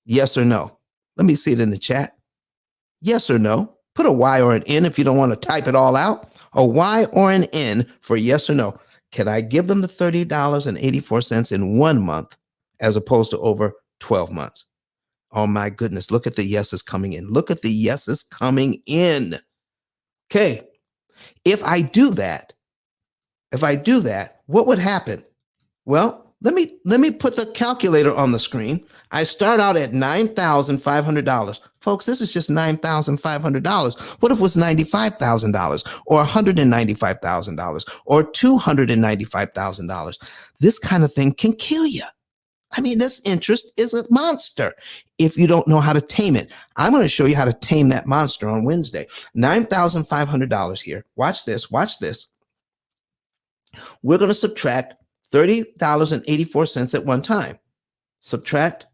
Yes or no? Let me see it in the chat. Yes or no? Put a Y or an N if you don't want to type it all out. A Y or an N for yes or no. Can I give them the $30.84 in 1 month as opposed to over 12 months? Oh my goodness, look at the yeses coming in. Look at the yeses coming in. Okay, if I do that, what would happen? Well, let me put the calculator on the screen. I start out at $9,500. Folks, this is just $9,500. What if it was $95,000 or $195,000 or $295,000? This kind of thing can kill you. I mean, this interest is a monster if you don't know how to tame it. I'm going to show you how to tame that monster on Wednesday. $9,500 here. Watch this. Watch this. We're going to subtract $30.84 at one time. Subtract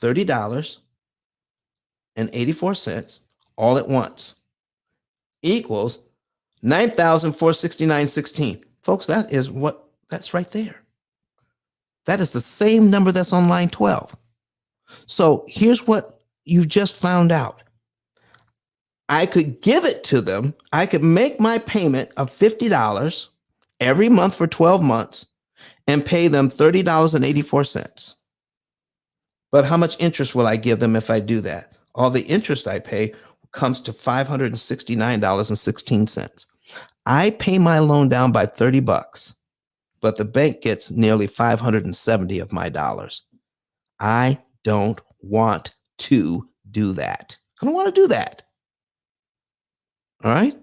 $30.84 all at once equals $9,469.16. Folks, that's right there. That is the same number that's on line 12. So here's what you just found out. I could give it to them. I could make my payment of $50 every month for 12 months and pay them $30.84. But how much interest will I give them if I do that? All the interest I pay comes to $569.16. I pay my loan down by $30, but the bank gets nearly 570 of my dollars. I don't want to do that. I don't want to do that. All right.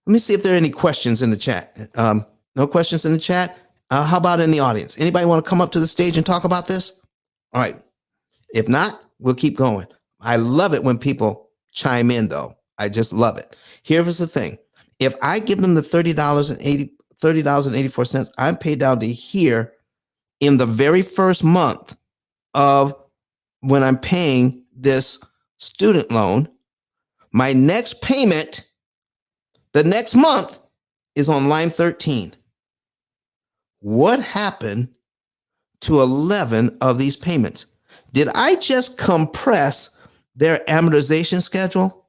Let me see if there are any questions in the chat. No questions in the chat. How about in the audience? Anybody want to come up to the stage and talk about this? All right. If not, we'll keep going. I love it when people chime in, though. I just love it. Here's the thing. If I give them the $30.84, I'm paid down to here in the very first month of when I'm paying this student loan. My next payment, the next month, is on line 13. What happened to 11 of these payments? Did I just compress their amortization schedule?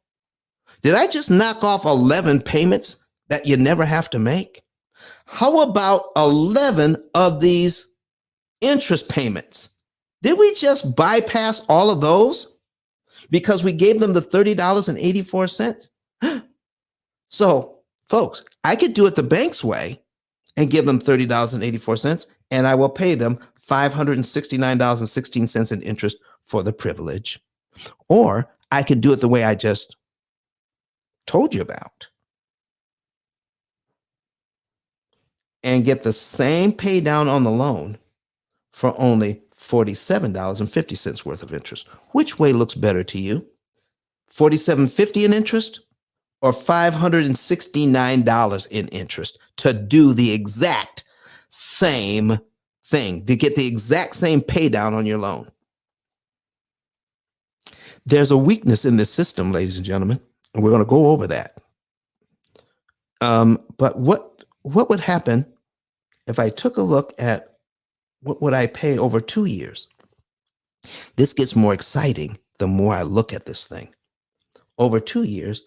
Did I just knock off 11 payments that you never have to make? How about 11 of these interest payments? Did we just bypass all of those because we gave them the $30.84? So, folks, I could do it the bank's way and give them $30.84, and I will pay them $569.16 in interest for the privilege. Or I could do it the way I just told you about and get the same pay down on the loan for only $47.50 worth of interest. Which way looks better to you? $47.50 in interest or $569 in interest to do the exact same thing, to get the exact same pay down on your loan. There's a weakness in this system, ladies and gentlemen, and we're going to go over that. But what would happen if I took a look at what would I pay over 2 years? This gets more exciting the more I look at this thing. Over 2 years,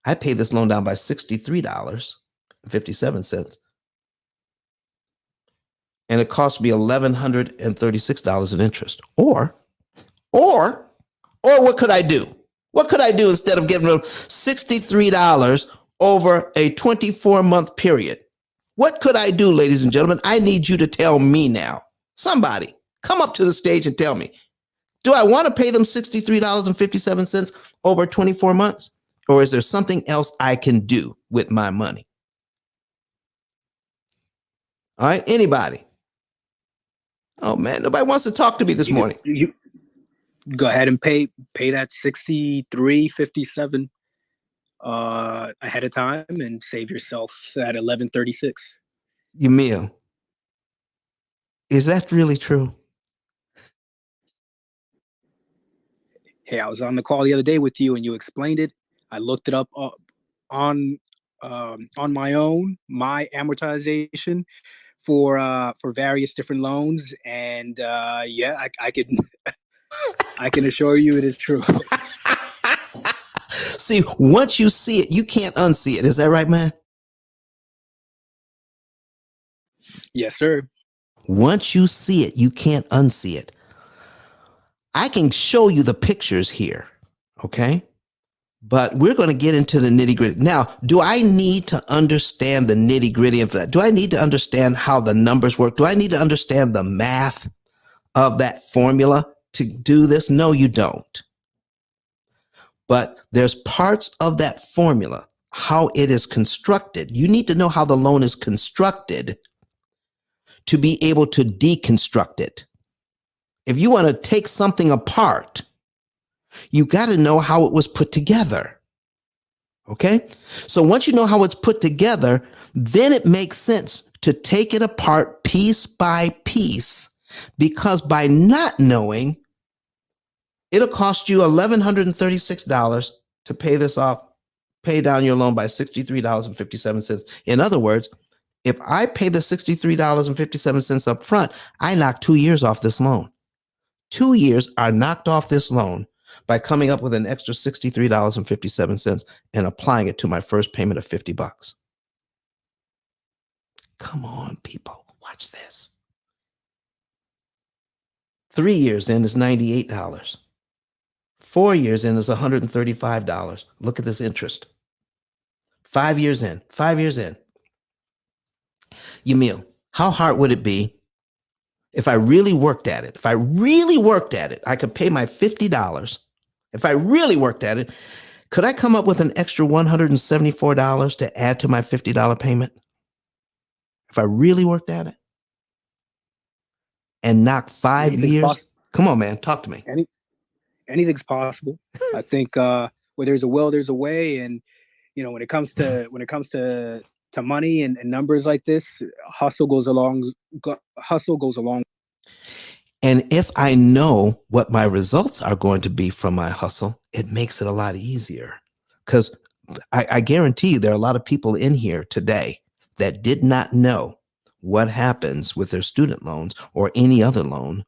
I pay this loan down by $63.57, and it cost me $1,136 in interest. Or what could I do? What could I do instead of giving them $63 over a 24-month period? What could I do, ladies and gentlemen? I need you to tell me now. Somebody, come up to the stage and tell me. Do I want to pay them $63.57 over 24 months? Or is there something else I can do with my money? All right, anybody? Oh man, nobody wants to talk to me this morning. You go ahead and pay that $63.57 ahead of time and save yourself that $11.36. Yamil, is that really true? Hey, I was on the call the other day with you and you explained it. I looked it up on my own, my amortization for various different loans, and yeah, I can I can assure you it is true. See, once you see it, you can't unsee it. Is that right, man? Yes, sir. Once you see it, you can't unsee it. I can show you the pictures here, okay? But we're going to get into the nitty gritty. Now, do I need to understand the nitty gritty of that? Do I need to understand how the numbers work? Do I need to understand the math of that formula to do this? No, you don't. But there's parts of that formula, how it is constructed. You need to know how the loan is constructed to be able to deconstruct it. If you want to take something apart, you got to know how it was put together. Okay? So once you know how it's put together, then it makes sense to take it apart piece by piece, because by not knowing, it'll cost you $1,136 to pay this off, pay down your loan by $63.57. In other words, if I pay the $63.57 up front, I knock 2 years off this loan. 2 years are knocked off this loan by coming up with an extra $63.57 and applying it to my first payment of $50. Come on, people, watch this. 3 years in is $98. 4 years in is $135. Look at this interest. 5 years in. Yamil, how hard would it be if I really worked at it? If I really worked at it, I could pay my $50. If I really worked at it, could I come up with an extra $174 to add to my $50 payment? If I really worked at it and knock 5 years? Come on, man, talk to me. Anything's possible. I think where there's a will, there's a way, and when it comes to money and numbers like this, hustle goes along. And if I know what my results are going to be from my hustle, it makes it a lot easier. Because I guarantee you there are a lot of people in here today that did not know what happens with their student loans or any other loan.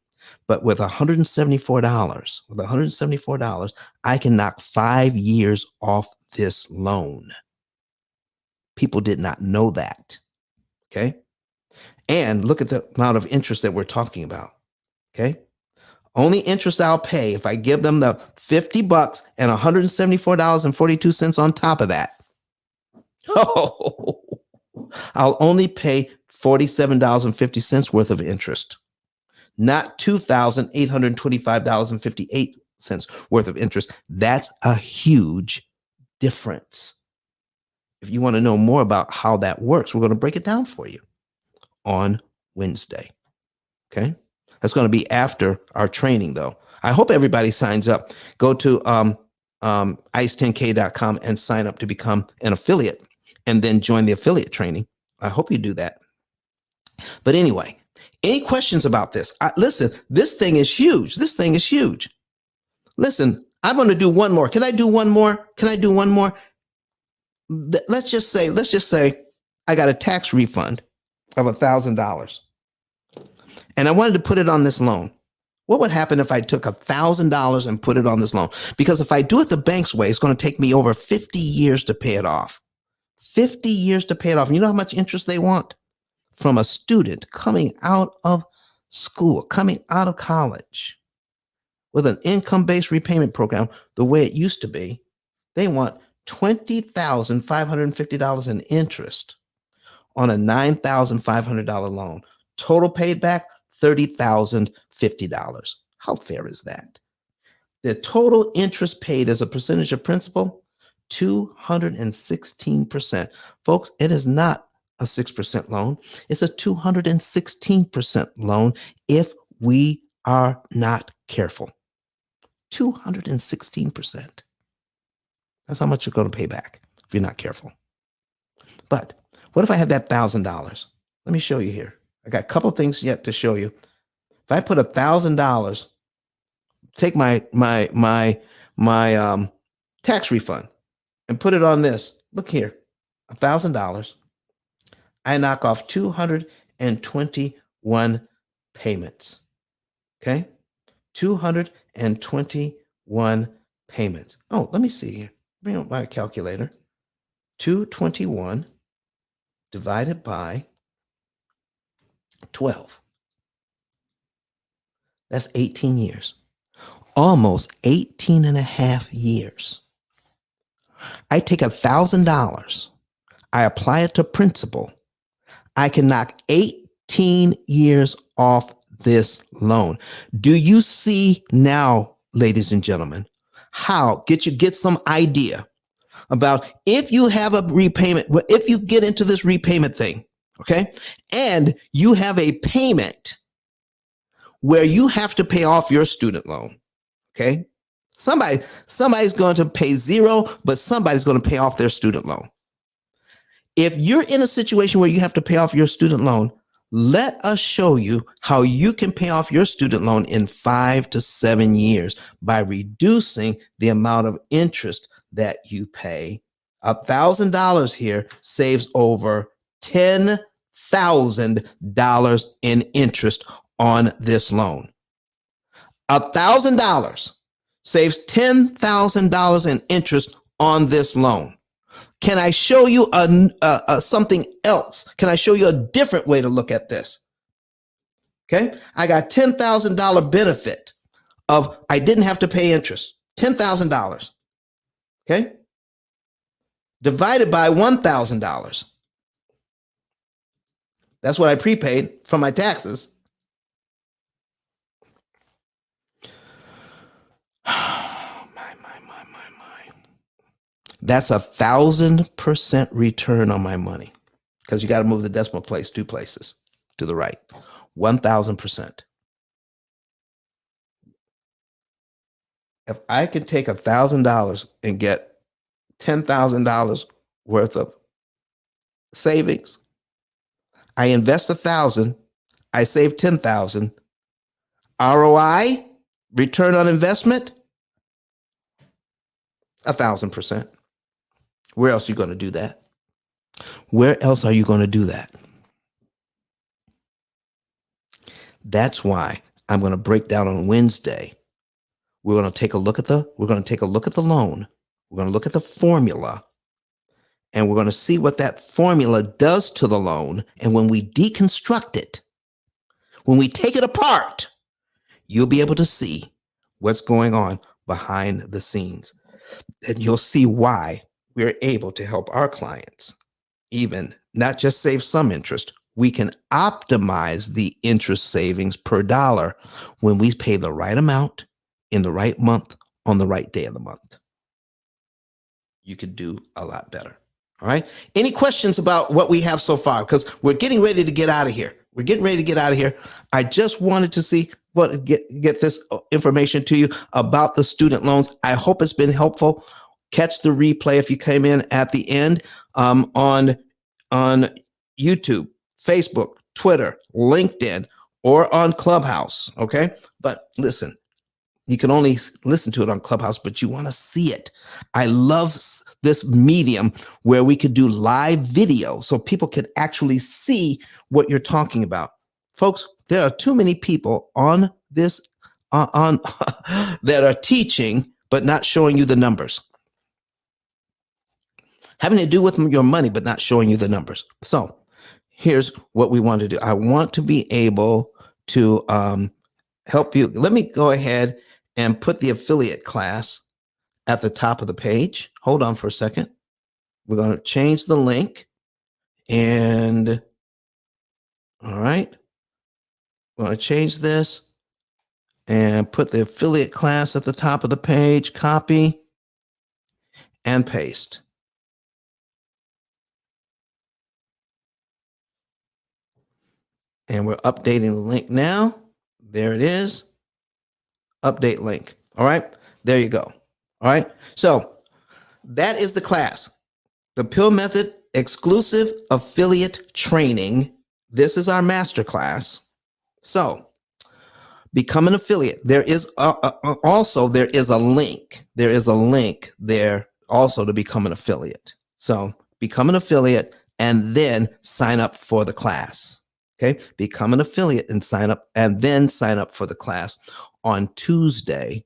But with $174, I can knock 5 years off this loan. People did not know that. Okay. And look at the amount of interest that we're talking about. Okay. Only interest I'll pay if I give them the $50 and $174.42 on top of that. Oh, I'll only pay $47.50 worth of interest, not $2,825.58 worth of interest. That's a huge difference. If you want to know more about how that works, we're going to break it down for you on Wednesday. Okay. That's going to be after our training, though. I hope everybody signs up. Go to ice10k.com and sign up to become an affiliate and then join the affiliate training. I hope you do that. But anyway, any questions about this? Listen, this thing is huge. This thing is huge. Listen, I'm going to do one more. Can I do one more? Can I do one more? Let's just say I got a tax refund of $1,000 and I wanted to put it on this loan. What would happen if I took $1,000 and put it on this loan? Because if I do it the bank's way, it's going to take me over 50 years to pay it off. 50 years to pay it off. And you know how much interest they want? From a student coming out of school, coming out of college with an income-based repayment program, the way it used to be, they want $20,550 in interest on a $9,500 loan. Total paid back, $30,050. How fair is that? The total interest paid as a percentage of principal, 216%. Folks, it is not a 6% loan. It's a 216% loan if we are not careful. 216%. That's how much you're going to pay back if you're not careful. But what if I had that $1,000? Let me show you here. I got a couple things yet to show you. If I put $1,000, take my tax refund and put it on this. Look here, $1,000. I knock off 221 payments. Okay, 221 payments. Oh, let me see here. Bring up my calculator. 221 divided by 12. That's 18 years. Almost 18 and a half years. I take $1,000. I apply it to principal. I can knock 18 years off this loan. Do you see now, ladies and gentlemen, how get some idea about if you have a repayment, if you get into this repayment thing, okay, and you have a payment where you have to pay off your student loan, okay? Somebody's going to pay zero, but somebody's going to pay off their student loan. If you're in a situation where you have to pay off your student loan, let us show you how you can pay off your student loan in 5 to 7 years by reducing the amount of interest that you pay. $1,000 here saves over $10,000 in interest on this loan. $1,000 saves $10,000 in interest on this loan. Can I show you something else? Can I show you a different way to look at this? Okay, I got $10,000 benefit of I didn't have to pay interest. $10,000. Okay, divided by $1,000. That's what I prepaid from my taxes. That's 1,000% return on my money because you got to move the decimal place 2 places to the right. 1,000%. If I could take $1,000 and get $10,000 worth of savings, I invest 1,000, I save 10,000. ROI, return on investment, 1,000%. Where else are you going to do that? Where else are you going to do that? That's why I'm going to break down on Wednesday. We're going to take a look at the loan. We're going to look at the formula. And we're going to see what that formula does to the loan. And when we deconstruct it, when we take it apart, you'll be able to see what's going on behind the scenes. And you'll see why we're able to help our clients even not just save some interest. We can optimize the interest savings per dollar when we pay the right amount in the right month on the right day of the month. You could do a lot better. All right. Any questions about what we have so far? Because we're getting ready to get out of here. I just wanted to see get this information to you about the student loans. I hope it's been helpful. Catch the replay if you came in at the end on YouTube, Facebook, Twitter, LinkedIn, or on Clubhouse. Okay. But listen, you can only listen to it on Clubhouse, but you want to see it. I love this medium where we could do live video so people could actually see what you're talking about. Folks, there are too many people on this on that are teaching but not showing you the numbers. Having to do with your money but not showing you the numbers. So, here's what we want to do. I want to be able to help you. Let me go ahead and put the affiliate class at the top of the page. Hold on for a second. We're going to change the link. And all right, we're going to change this and put the affiliate class at the top of the page. Copy and paste. And we're updating the link now. There it is. Update link. All right, there you go. All right, so that is the class. The P.I.L.L Method exclusive affiliate training. This is our master class. So become an affiliate. There is also there is a link. There is a link there also to become an affiliate. So become an affiliate and then sign up for the class. Okay, become an affiliate and sign up, and then sign up for the class on Tuesday.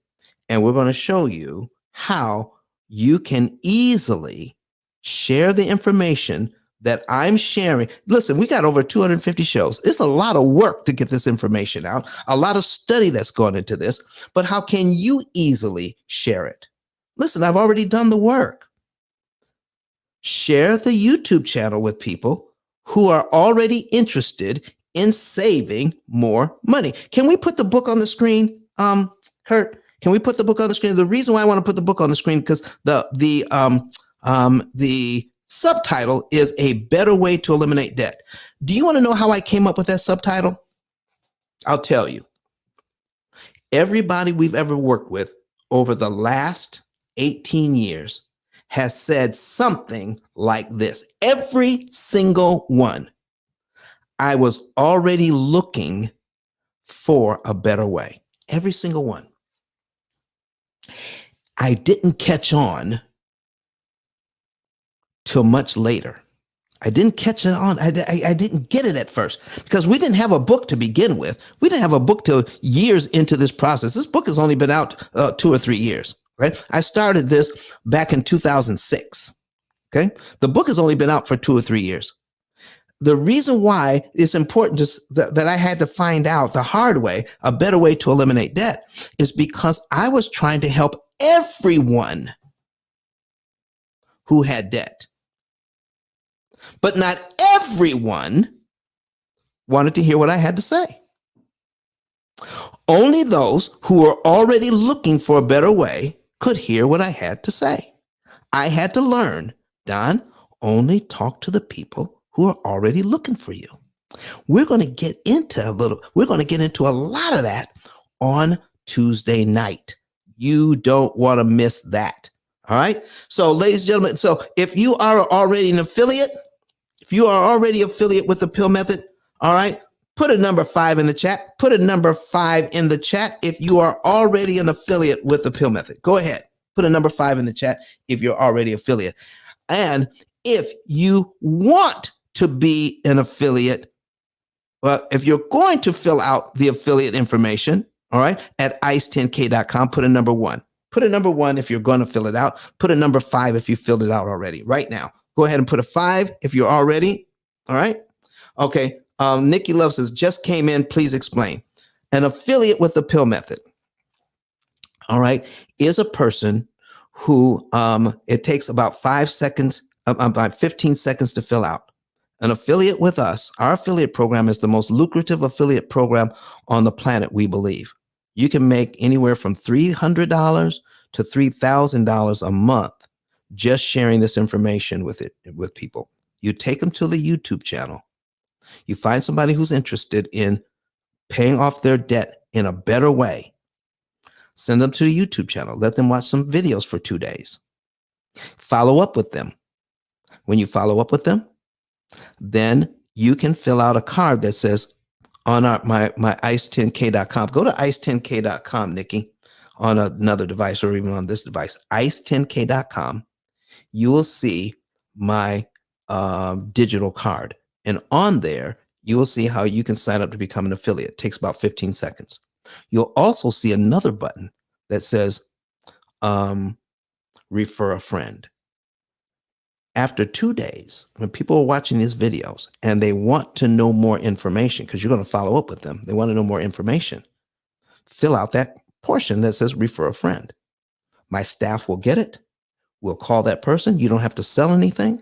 And we're going to show you how you can easily share the information that I'm sharing. Listen, we got over 250 shows. It's a lot of work to get this information out, a lot of study that's gone into this, but how can you easily share it? Listen, I've already done the work. Share the YouTube channel with people who are already interested in saving more money. Can we put the book on the screen? Kurt, can we put the book on the screen? The reason why I want to put the book on the screen because the subtitle is A Better Way to Eliminate Debt. Do you want to know how I came up with that subtitle? I'll tell you. Everybody we've ever worked with over the last 18 years has said something like this. Every single one. I was already looking for a better way. Every single one. I didn't catch on till much later. I didn't catch it on. I didn't get it at first because we didn't have a book to begin with. We didn't have a book till years into this process. This book has only been out 2 or 3 years, right? I started this back in 2006. Okay. The book has only been out for 2 or 3 years. The reason why it's important that I had to find out the hard way, a better way to eliminate debt, is because I was trying to help everyone who had debt. But not everyone wanted to hear what I had to say. Only those who were already looking for a better way could hear what I had to say. I had to learn, Don, only talk to the people who are already looking for you. We're going to get into a lot of that on Tuesday night. You don't want to miss that. All right. So, ladies and gentlemen, so if you are already an affiliate, if you are already affiliate with the P.I.L.L Method, all right, put a number 5 in the chat. Put a number 5 in the chat if you are already an affiliate with the P.I.L.L Method. Go ahead. Put a number 5 in the chat if you're already affiliate. And if you want to be an affiliate, well, if you're going to fill out the affiliate information, all right, at ice10k.com, put a number 1. Put a number 1 if you're going to fill it out. Put a number 5 if you filled it out already right now. Go ahead and put a 5 if you're already. All right. Okay. Nikki Love says, just came in. Please explain. An affiliate with the P.I.L.L Method, all right, is a person who it takes about 5 seconds, about 15 seconds to fill out. An affiliate with us, our affiliate program is the most lucrative affiliate program on the planet, we believe. You can make anywhere from $300 to $3,000 a month just sharing this information with people. You take them to the YouTube channel. You find somebody who's interested in paying off their debt in a better way. Send them to the YouTube channel. Let them watch some videos for 2 days. Follow up with them. When you follow up with them, then you can fill out a card that says on my ice10k.com. Go to ice10k.com, Nikki, on another device or even on this device, ice10k.com. You will see my digital card. And on there, you will see how you can sign up to become an affiliate. It takes about 15 seconds. You'll also see another button that says refer a friend. After 2 days, when people are watching these videos and they want to know more information, because you're going to follow up with them, they want to know more information, fill out that portion that says refer a friend. My staff will get it. We'll call that person. You don't have to sell anything.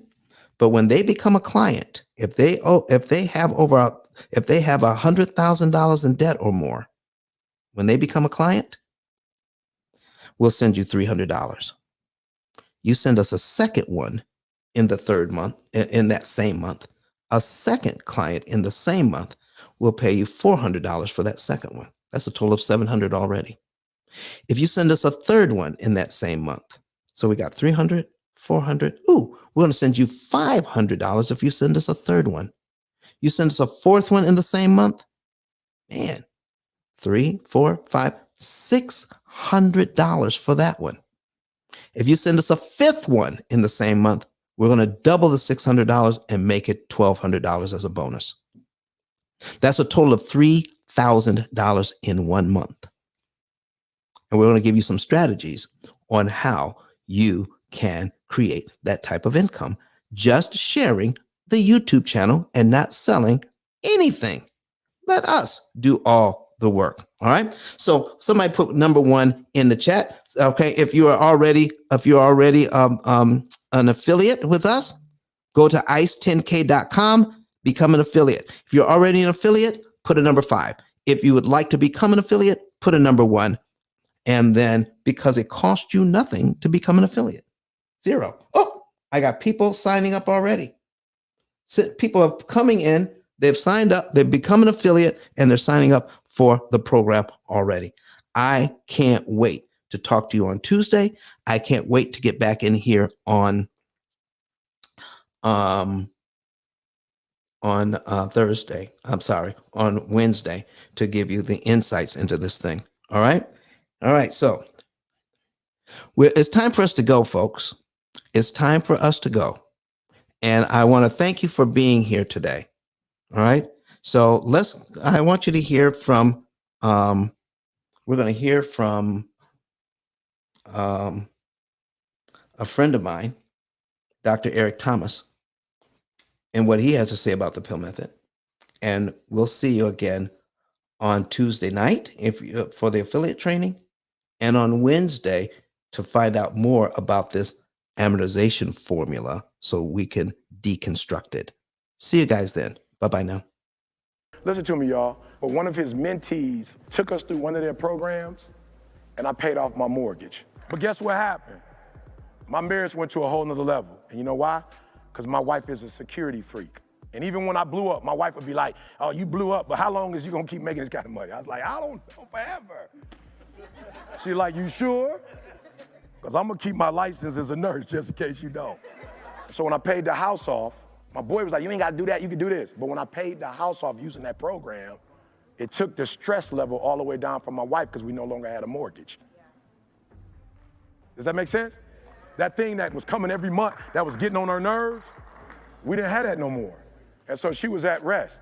But when they become a client, if they have $100,000 in debt or more, when they become a client, we'll send you $300. You send us a second one in the third month, in that same month, a second client in the same month, we'll pay you $400 for that second one. That's a total of $700 already. If you send us a third one in that same month, so we got $300, $400. Ooh, we're going to send you $500 if you send us a third one. You send us a fourth one in the same month, man, $300, $400, $500, $600 for that one. If you send us a fifth one in the same month, we're going to double the $600 and make it $1,200 as a bonus. That's a total of $3,000 in 1 month. And we're going to give you some strategies on how you can create that type of income, just sharing the YouTube channel and not selling anything. Let us do all the work. All right. So somebody put number 1 in the chat. Okay. If you are already an affiliate with us, go to ice10k.com, become an affiliate. If you're already an affiliate, put a number 5. If you would like to become an affiliate, put a number 1. And then, because it costs you nothing to become an affiliate, 0. Oh, I got people signing up already. So people are coming in, they've signed up, they've become an affiliate, and they're signing up for the program already. I can't wait to talk to you on Tuesday. I can't wait to get back in here on Thursday. I'm sorry, on Wednesday, to give you the insights into this thing. All right. All right. So it's time for us to go, folks. It's time for us to go. And I want to thank you for being here today. All right. So I want you to hear from, we're going to hear from a friend of mine, Dr. Eric Thomas, and what he has to say about the P.I.L.L method. And we'll see you again on Tuesday night for the affiliate training, and on Wednesday to find out more about this amortization formula so we can deconstruct it. See you guys then. Bye-bye now. Listen to me, y'all. But one of his mentees took us through one of their programs, and I paid off my mortgage. But guess what happened? My marriage went to a whole nother level. And you know why? Because my wife is a security freak. And even when I blew up, my wife would be like, oh, you blew up, but how long is you gonna keep making this kind of money? I was like, I don't know, forever. She's like, you sure? Because I'm gonna keep my license as a nurse just in case you don't. So when I paid the house off, my boy was like, you ain't gotta do that, you can do this. But when I paid the house off using that program, it took the stress level all the way down for my wife because we no longer had a mortgage. Does that make sense? That thing that was coming every month, that was getting on her nerves, we didn't have that no more. And so she was at rest.